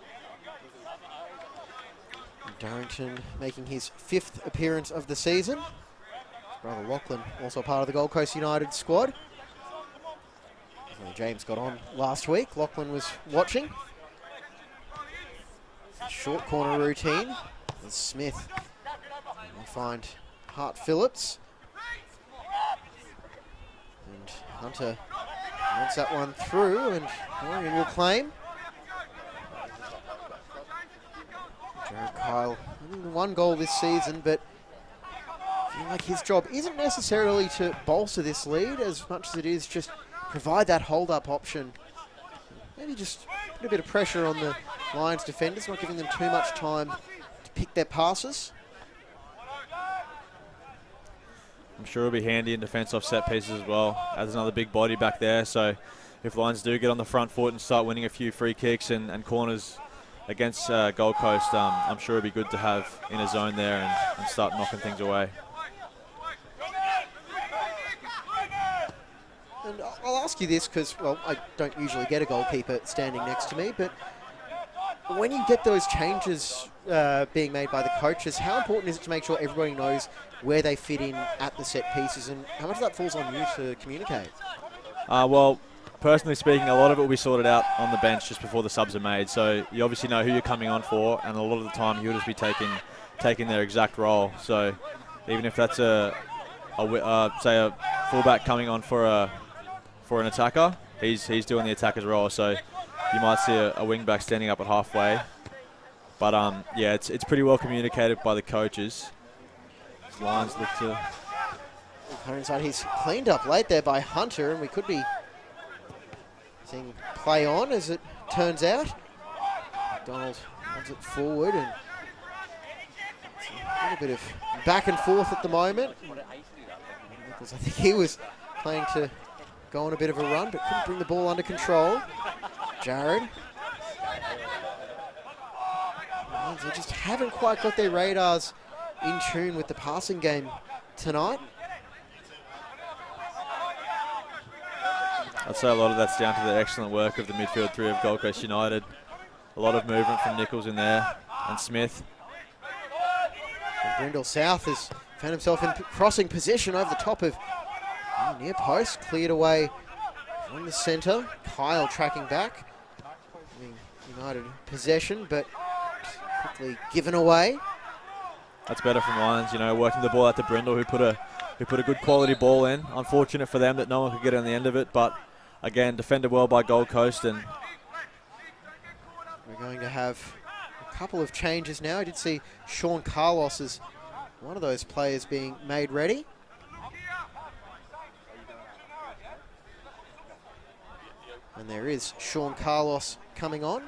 A: Darrington making his 5th appearance of the season. His brother Lachlan, also part of the Gold Coast United squad. James got on last week. Lachlan was watching. Short corner routine with Smith. We find Hart Phillips. And Hunter wants that one through, and Dorian will claim. Jared Kyle, only 1 goal this season, but I feel like his job isn't necessarily to bolster this lead as much as it is just provide that hold-up option. Maybe just put a bit of pressure on the Lions defenders, not giving them too much time to pick their passes.
B: I'm sure it'll be handy in defence off set pieces as well. There's another big body back there, so if Lions do get on the front foot and start winning a few free kicks and corners against Gold Coast, I'm sure it'll be good to have in a zone there and start knocking things away.
A: And I'll ask you this because, well, I don't usually get a goalkeeper standing next to me, but when you get those changes being made by the coaches, how important is it to make sure everybody knows where they fit in at the set pieces, and how much of that falls on you to communicate?
B: Well, personally speaking, a lot of it will be sorted out on the bench just before the subs are made. So you obviously know who you're coming on for, and a lot of the time you'll just be taking their exact role. So even if that's say a fullback coming on for an attacker, he's doing the attacker's role. So you might see a wing back standing up at halfway. But yeah, it's pretty well communicated by the coaches. Lions look to.
A: Inside, he's cleaned up late there by Hunter, and we could be seeing play on as it turns out. McDonald runs it forward, and it's a little bit of back and forth at the moment. Nichols, I think he was playing to go on a bit of a run, but couldn't bring the ball under control. Jared. They just haven't quite got their radars in tune with the passing game tonight.
B: I'd say a lot of that's down to the excellent work of the midfield 3 of Gold Coast United. A lot of movement from Nichols in there and Smith.
A: And Brindle South has found himself in crossing position over the top of near post, cleared away from the centre. Kyle tracking back. United possession, but quickly given away.
B: That's better from Lions, you know, working the ball out to Brindle, who put a good quality ball in. Unfortunate for them that no one could get on the end of it, but again, defended well by Gold Coast. And
A: we're going to have a couple of changes now. I did see Sean Carlos as one of those players being made ready. And there is Sean Carlos coming on.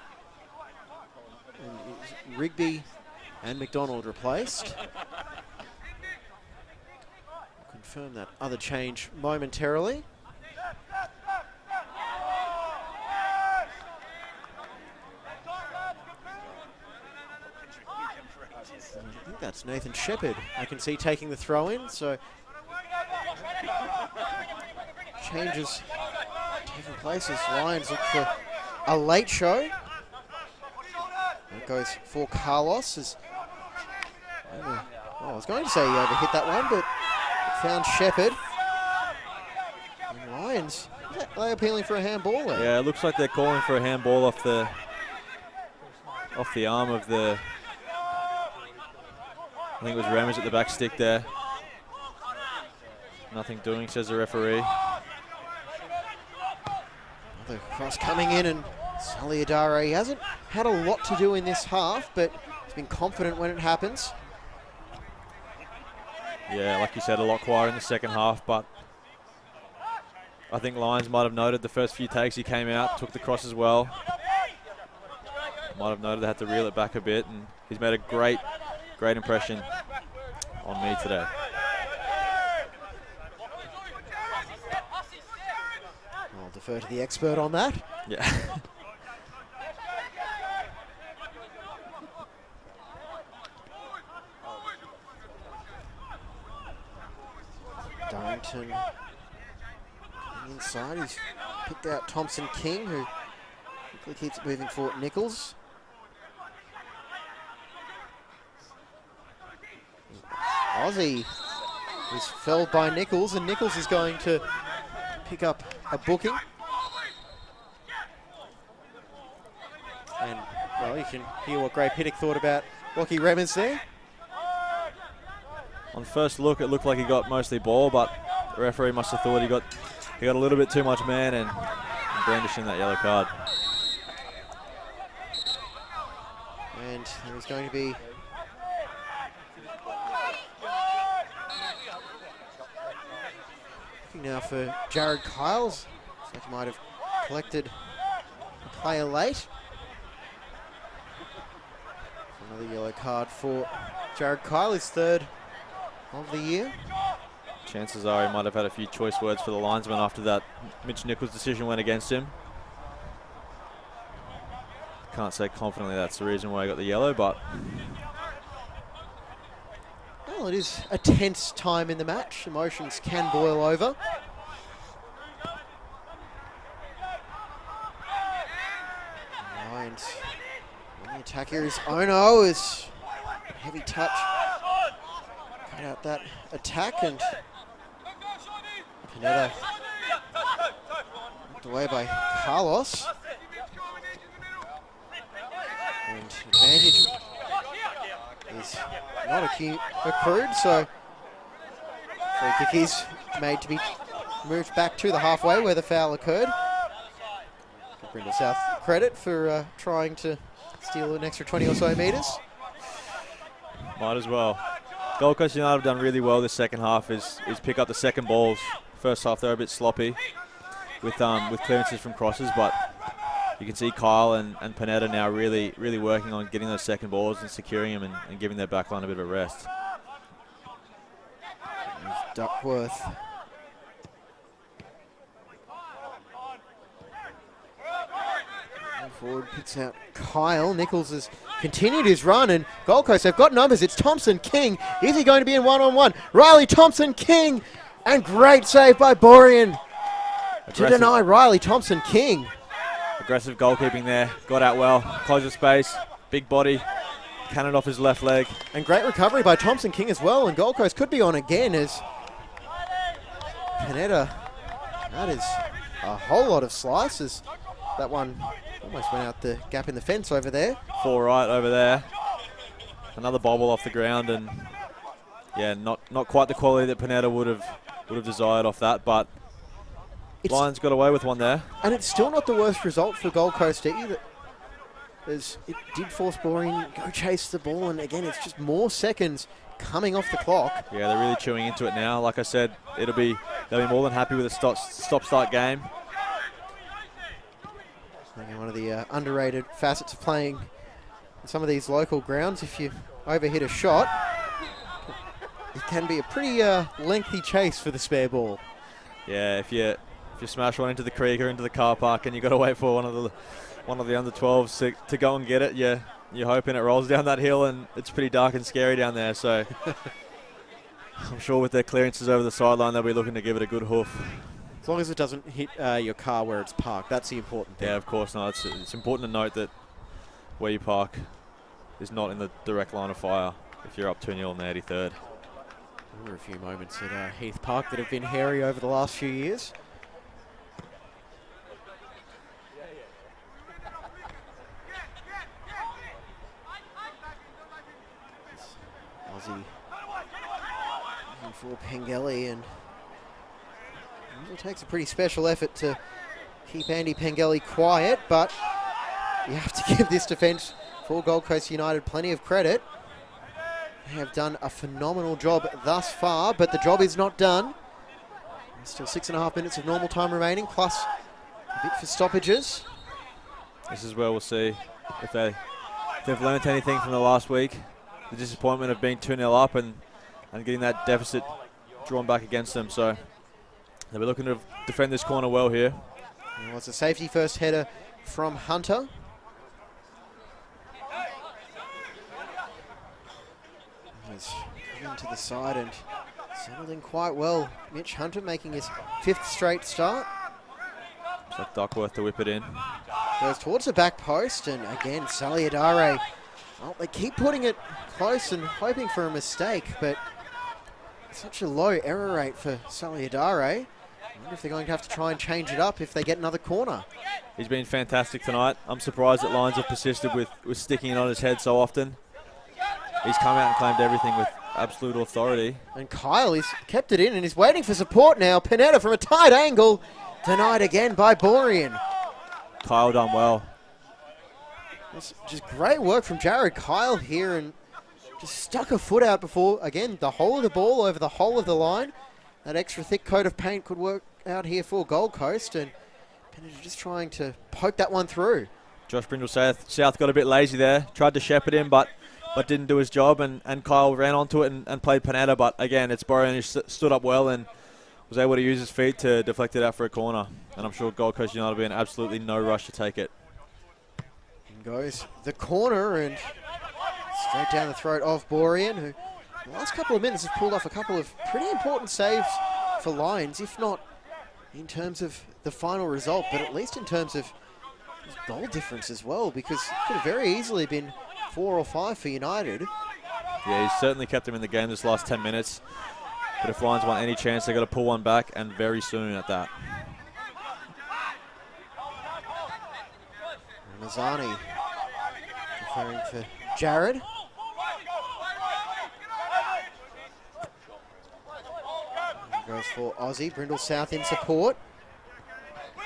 A: And Rigby and McDonald replaced. Confirm that other change momentarily. I think that's Nathan Shepherd. I can see taking the throw in, so changes taking place as Lions look for a late show. That goes for Carlos. I was going to say he overhit that one, but found Shepherd. And Lions, are they appealing for a handball there?
B: yeah, it looks like they're calling for a handball off the arm of the, I think it was Remmers at the back stick there. Nothing doing, says the referee.
A: Another cross coming in, and Sully Adare, he hasn't had a lot to do in this half, but he's been confident when it happens.
B: Yeah, like you said, a lot quieter in the second half, but I think Lions might have noted the first few takes he came out, took the cross as well. Might have noted they had to reel it back a bit, and he's made a great impression on me today.
A: I'll defer to the expert on that.
B: Yeah.
A: Wellington inside. He's picked out Thompson King, who quickly keeps it moving for Nichols. Aussie is felled by Nichols, and Nichols is going to pick up a booking.
C: And, well, you can hear what Gray Pittock thought about Lockie Remmers there.
B: On first look, it looked like he got mostly ball, but the referee must have thought he got a little bit too much man and brandishing that yellow card.
A: And there's going to be looking now for Jared Kyles. Looks like he might have collected a player late. Another yellow card for Jared Kyle, his third of the year.
B: Chances are he might have had a few choice words for the linesman after that Mitch Nichols decision went against him. Can't say confidently that's the reason why he got the yellow, but
A: well, it is a tense time in the match. Emotions can boil over. And the attack here is Ono, is heavy touch. Cut out that attack, and Pineda knocked away by Carlos. And advantage is not accrued, so free kick is made to be moved back to the halfway where the foul occurred. Give Brindle South credit for trying to steal an extra 20 or so metres.
B: might as well. Gold Coast United have done really well this second half is pick up the second balls. First half they're a bit sloppy with clearances from crosses, but you can see Kyle and Pineda now really working on getting those second balls and securing them and giving their backline a bit of a rest.
A: There's Duckworth. Forward picks out Kyle. Nichols has continued his run, and Gold Coast have got numbers. It's Thompson King. Is he going to be in one-on-one? Riley Thompson King, and great save by Borean to deny Riley Thompson King.
B: Aggressive goalkeeping there. Got out well. Close the space. Big body. Cannon off his left leg.
A: And great recovery by Thompson King as well. And Gold Coast could be on again as Pineda. That is a whole lot of slices. That one almost went out the gap in the fence over there.
B: 4 right over there. Another bobble off the ground, and yeah, not quite the quality that Pineda would have desired off that, but Lions got away with one there.
A: And it's still not the worst result for Gold Coast either, as it did force Borean go chase the ball, and again it's just more seconds coming off the clock.
B: Yeah, they're really chewing into it now. Like I said, they'll be more than happy with a stop-start game.
A: One of the underrated facets of playing in some of these local grounds, if you overhit a shot, it can be a pretty lengthy chase for the spare ball.
B: Yeah, if you smash one into the creek or into the car park and you got to wait for one of the under 12s to go and get it, you're hoping it rolls down that hill, and it's pretty dark and scary down there. So I'm sure with their clearances over the sideline, they'll be looking to give it a good hoof.
C: As long as it doesn't hit your car where it's parked, that's the important thing.
B: Yeah, of course not. It's important to note that where you park is not in the direct line of fire if you're up 2-0 in the 83rd.
C: There were a few moments at Heath Park that have been hairy over the last few years.
A: Aussie for Pengelly, and it takes a pretty special effort to keep Andy Pengelly quiet, but you have to give this defence for Gold Coast United plenty of credit. They have done a phenomenal job thus far, but the job is not done. There's still 6.5 minutes of normal time remaining, plus a bit for stoppages.
B: This is where we'll see if they've learnt anything from the last week. The disappointment of being 2-0 up and getting that deficit drawn back against them. So they'll be looking to defend this corner well here.
A: Well, it's a safety first header from Hunter. He's coming to the side and settled in quite well. Mitch Hunter making his 5th straight start.
B: Looks like Duckworth to whip it in.
A: Goes towards the back post, and again, Saliadare. Well, they keep putting it close and hoping for a mistake, but such a low error rate for Saliadare. I wonder if they're going to have to try and change it up if they get another corner.
B: He's been fantastic tonight. I'm surprised that Lions have persisted with sticking it on his head so often. He's come out and claimed everything with absolute authority.
A: And Kyle, he's kept it in and he's waiting for support now. Panetta from a tight angle, denied again by Borean.
B: Kyle done well.
A: It's just great work from Jared Kyle here, and just stuck a foot out before, again, the whole of the ball over the whole of the line. That extra thick coat of paint could work out here for Gold Coast, and Panetta just trying to poke that one through.
B: Josh Brindle South got a bit lazy there, tried to shepherd him, but didn't do his job, and Kyle ran onto it and played Panetta, but again, it's Borean who stood up well and was able to use his feet to deflect it out for a corner. And I'm sure Gold Coast United will be in absolutely no rush to take it.
A: And goes the corner and straight down the throat of Borean, who the last couple of minutes has pulled off a couple of pretty important saves for Lions, if not in terms of the final result, but at least in terms of his goal difference as well, because it could have very easily been 4 or 5 for United.
B: Yeah, he's certainly kept them in the game this last 10 minutes. But if Lions want any chance, they've got to pull one back, and very soon at that.
A: Mazzani referring for Jared. Goes for Aussie. Brindle South in support.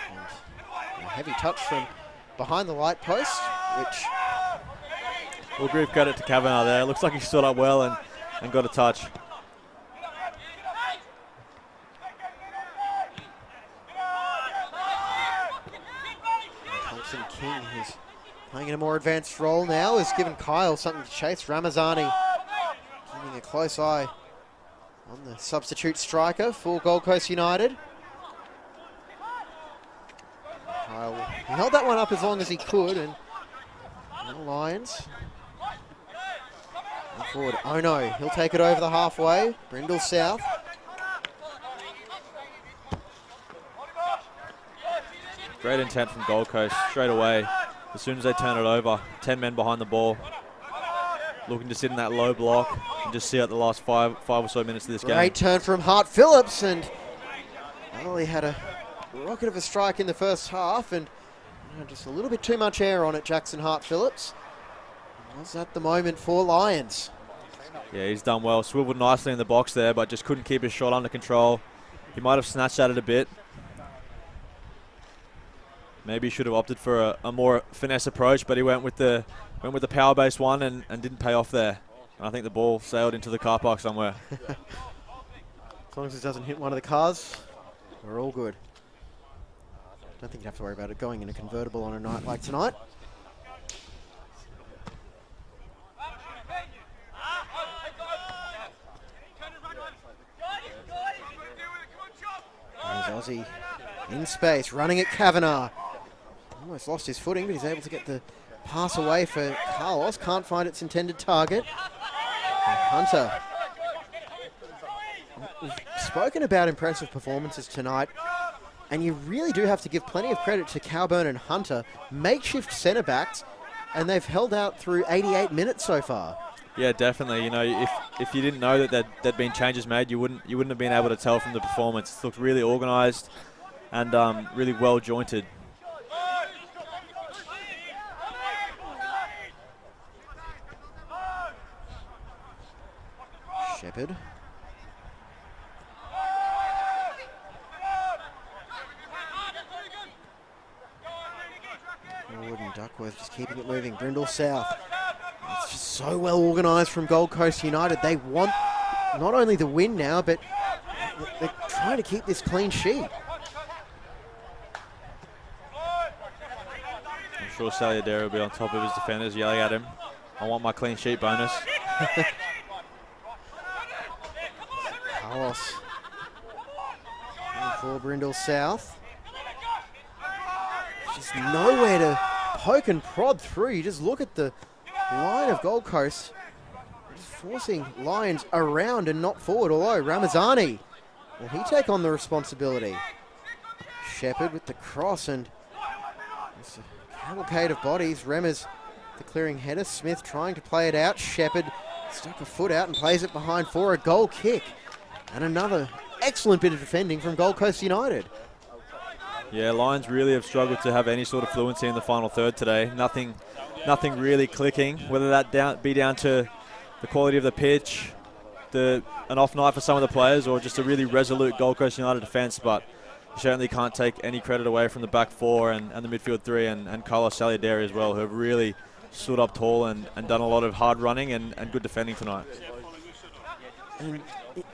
A: And a heavy touch from behind the light post, which...
B: We'll give credit to Kavanagh there. Looks like he stood up well and got a touch.
A: Thompson King, who's playing in a more advanced role now, has given Kyle something to chase. Ramazani keeping a close eye on the substitute striker for Gold Coast United. Kyle, he held that one up as long as he could, and the Lions forward. Oh no, he'll take it over the halfway. Brindle South.
B: Great intent from Gold Coast straight away. As soon as they turn it over, 10 men behind the ball, looking to sit in that low block and just see out the last five or so minutes of this game.
A: Great turn from Hart Phillips, and well, he had a rocket of a strike in the first half, and just a little bit too much air on it, Jackson Hart Phillips. Was at the moment for Lions.
B: Yeah, he's done well. Swiveled nicely in the box there, but just couldn't keep his shot under control. He might have snatched at it a bit. Maybe he should have opted for a more finesse approach, but he went with the power-based one and didn't pay off there. And I think the ball sailed into the car park somewhere.
A: As long as it doesn't hit one of the cars, we're all good. Don't think you have to worry about it going in a convertible on a night like tonight. There's Aussie in space, running at Kavanagh. Almost lost his footing, but he's able to get the pass away for Carlos. Can't find its intended target. And Hunter. We've spoken about impressive performances tonight, and you really do have to give plenty of credit to Cowburn and Hunter, makeshift centre backs, and they've held out through 88 minutes so far.
B: Yeah, definitely. You know, if you didn't know that there'd been changes made, you wouldn't have been able to tell from the performance. It looked really organised and really well jointed.
A: Shepherd. Forward and Duckworth just keeping it moving. Brindle South. It's just so well organised from Gold Coast United. They want not only the win now, but they're trying to keep this clean sheet.
B: I'm sure Saliadere will be on top of his defenders yelling at him, "I want my clean sheet bonus."
A: Carlos. For Brindle South. Just nowhere to poke and prod through. You just look at the line of Gold Coast. Just forcing Lions around and not forward, although Ramazani, will he take on the responsibility? Shepherd with the cross, and it's a cavalcade of bodies. Remmers the clearing header. Smith trying to play it out. Shepherd stuck a foot out and plays it behind for a goal kick. And another excellent bit of defending from Gold Coast United.
B: Yeah, Lions really have struggled to have any sort of fluency in the final third today. Nothing really clicking, whether that be down to the quality of the pitch, an off night for some of the players, or just a really resolute Gold Coast United defence. But you certainly can't take any credit away from the back four and the midfield three and Carlos Saliaderi as well, who have really stood up tall and done a lot of hard running and good defending tonight.
A: And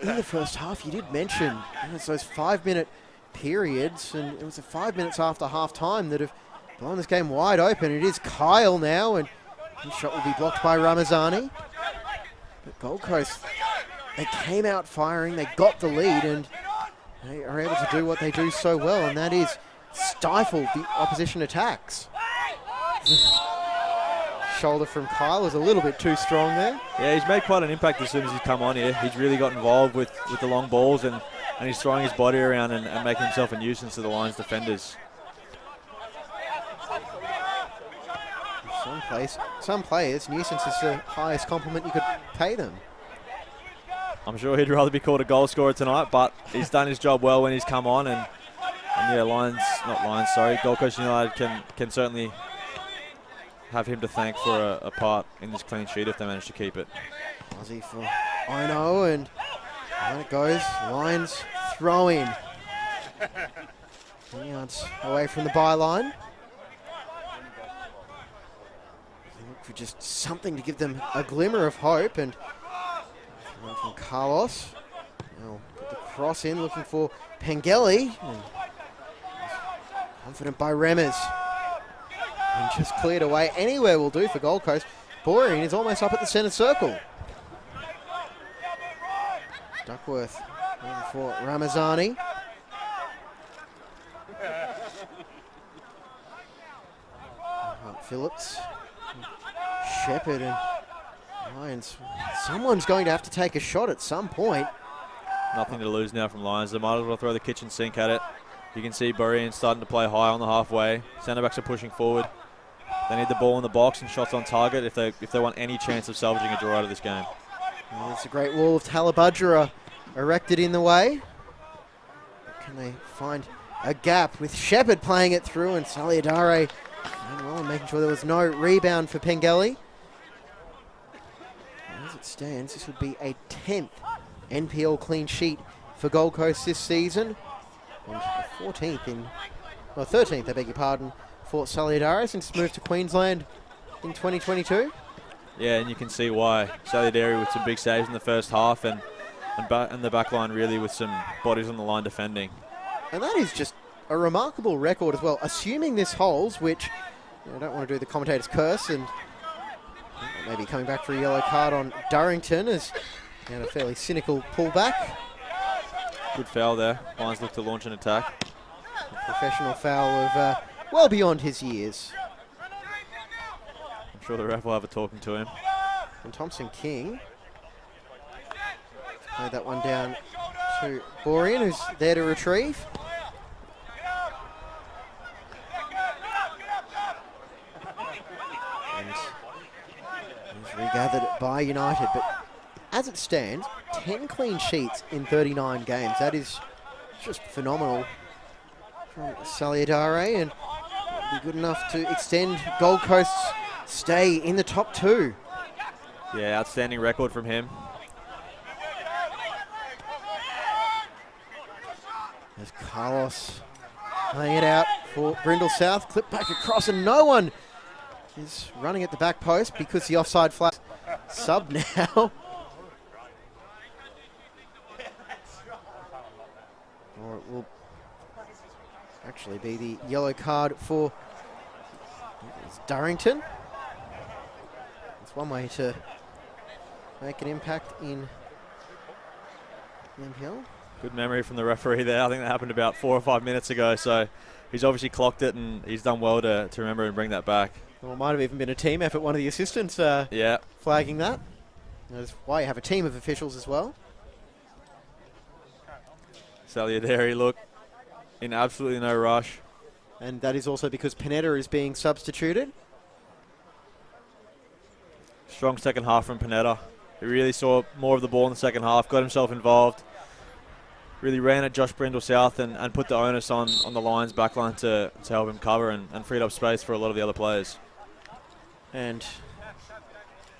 A: in the first half, you did mention it's those 5-minute periods, and it was 5 minutes after half time that have blown this game wide open. It is Kyle now, and his shot will be blocked by Ramazani. But Gold Coast, they came out firing, they got the lead, and they are able to do what they do so well, and that is stifle the opposition attacks. Shoulder from Kyle was a little bit too strong there.
B: Yeah, he's made quite an impact as soon as he's come on here. He's really got involved with the long balls, and he's throwing his body around and making himself a nuisance to the Lions defenders.
A: Some players, nuisance is the highest compliment you could pay them.
B: I'm sure he'd rather be called a goal scorer tonight, but he's done his job well when he's come on, and yeah, Gold Coast United can certainly have him to thank for a part in this clean sheet if they manage to keep it.
A: Aussie for Ono, and on it goes. Lions throw in. 10 yards away from the byline. Look for just something to give them a glimmer of hope, and from Carlos. Now put the cross in, looking for Pengelly. Confident by Remmers. And just cleared away. Anywhere will do for Gold Coast. Boring is almost up at the centre circle. Duckworth looking for Ramazani. Phillips. Shepherd and Lions. Someone's going to have to take a shot at some point.
B: Nothing to lose now from Lions. They might as well throw the kitchen sink at it. You can see Burrian starting to play high on the halfway. Centre backs are pushing forward. They need the ball in the box and shots on target if they want any chance of salvaging a draw out of this game.
A: Well, it's a great wall of Talabudgera erected in the way. Can they find a gap with Shepherd playing it through and Saliadare and making sure there was no rebound for Pengelly. As it stands, this would be a 10th NPL clean sheet for Gold Coast this season. And the 13th, I beg your pardon, for Saliadare since moved to Queensland in 2022.
B: Yeah, and you can see why. Saliadare with some big saves in the first half and the back line really with some bodies on the line defending.
A: And that is just a remarkable record as well, assuming this holds, which I don't want to do the commentator's curse and maybe coming back for a yellow card on Durrington as he had a fairly cynical pullback.
B: Good foul there. Lions look to launch an attack.
A: A professional foul of well beyond his years.
B: I'm sure the ref will have a talking to him.
A: And Thompson King played that one down to Borean, who's there to retrieve. And he's regathered by United, but as it stands, 10 clean sheets in 39 games. That is just phenomenal from Saliadare, and be good enough to extend Gold Coast's stay in the top two.
B: Yeah, outstanding record from him.
A: There's Carlos laying it out for Brindle South. Clip back across, and no one is running at the back post because the offside flag sub now. Or it will actually be the yellow card for Durrington. It's one way to make an impact in the NPL.
B: Good memory from the referee there. I think that happened about 4 or 5 minutes ago, so he's obviously clocked it and he's done well to remember and bring that back.
A: Well, it might have even been a team effort, one of the assistants
B: yeah,
A: flagging that. That's why you have a team of officials as well.
B: Saliadere, look, in absolutely no rush.
A: And that is also because Panetta is being substituted.
B: Strong second half from Panetta. He really saw more of the ball in the second half, got himself involved. Really ran at Josh Brindle South and put the onus on the Lions backline to help him cover and freed up space for a lot of the other players.
A: And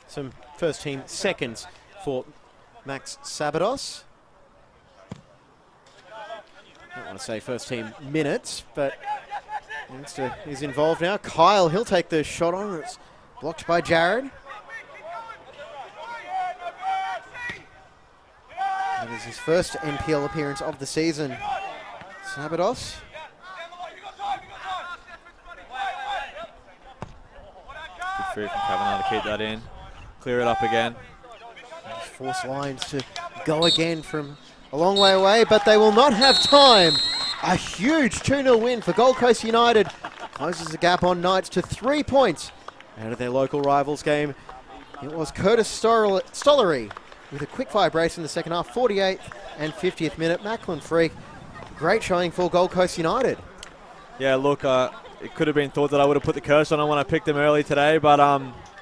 A: some first team seconds for Max Sabados. I don't want to say first team minutes, but he's involved now. Kyle, he'll take the shot on. It's blocked by Jared. That is his first NPL appearance of the season. Sabados.
B: Good free from Kavanagh to keep that in. Clear it up again.
A: Force Lions to go again from a long way away, but they will not have time. A huge 2-0 win for Gold Coast United. Closes the gap on Knights to 3 points out of their local rivals game. It was Curtis Stollery with a quick-fire brace in the second half, 48th and 50th minute. Macklin Freak, great showing for Gold Coast United.
B: Yeah, look, it could have been thought that I would have put the curse on them when I picked them early today, but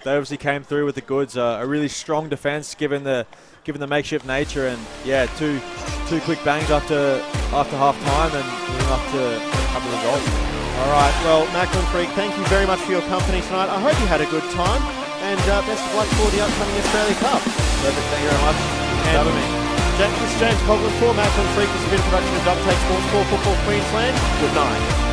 B: they obviously came through with the goods. A really strong defence given the makeshift nature, and yeah, two quick bangs after half time and moving up to a couple of goals.
A: All right, well, Macklin Freak, thank you very much for your company tonight. I hope you had a good time, and best of luck for the upcoming Australia Cup.
B: Perfect, thank you very much. Thanks for having me.
A: This is James Coughlin for Macklin Freak. This has been a production of Double Take Sports for Football Queensland. Good night.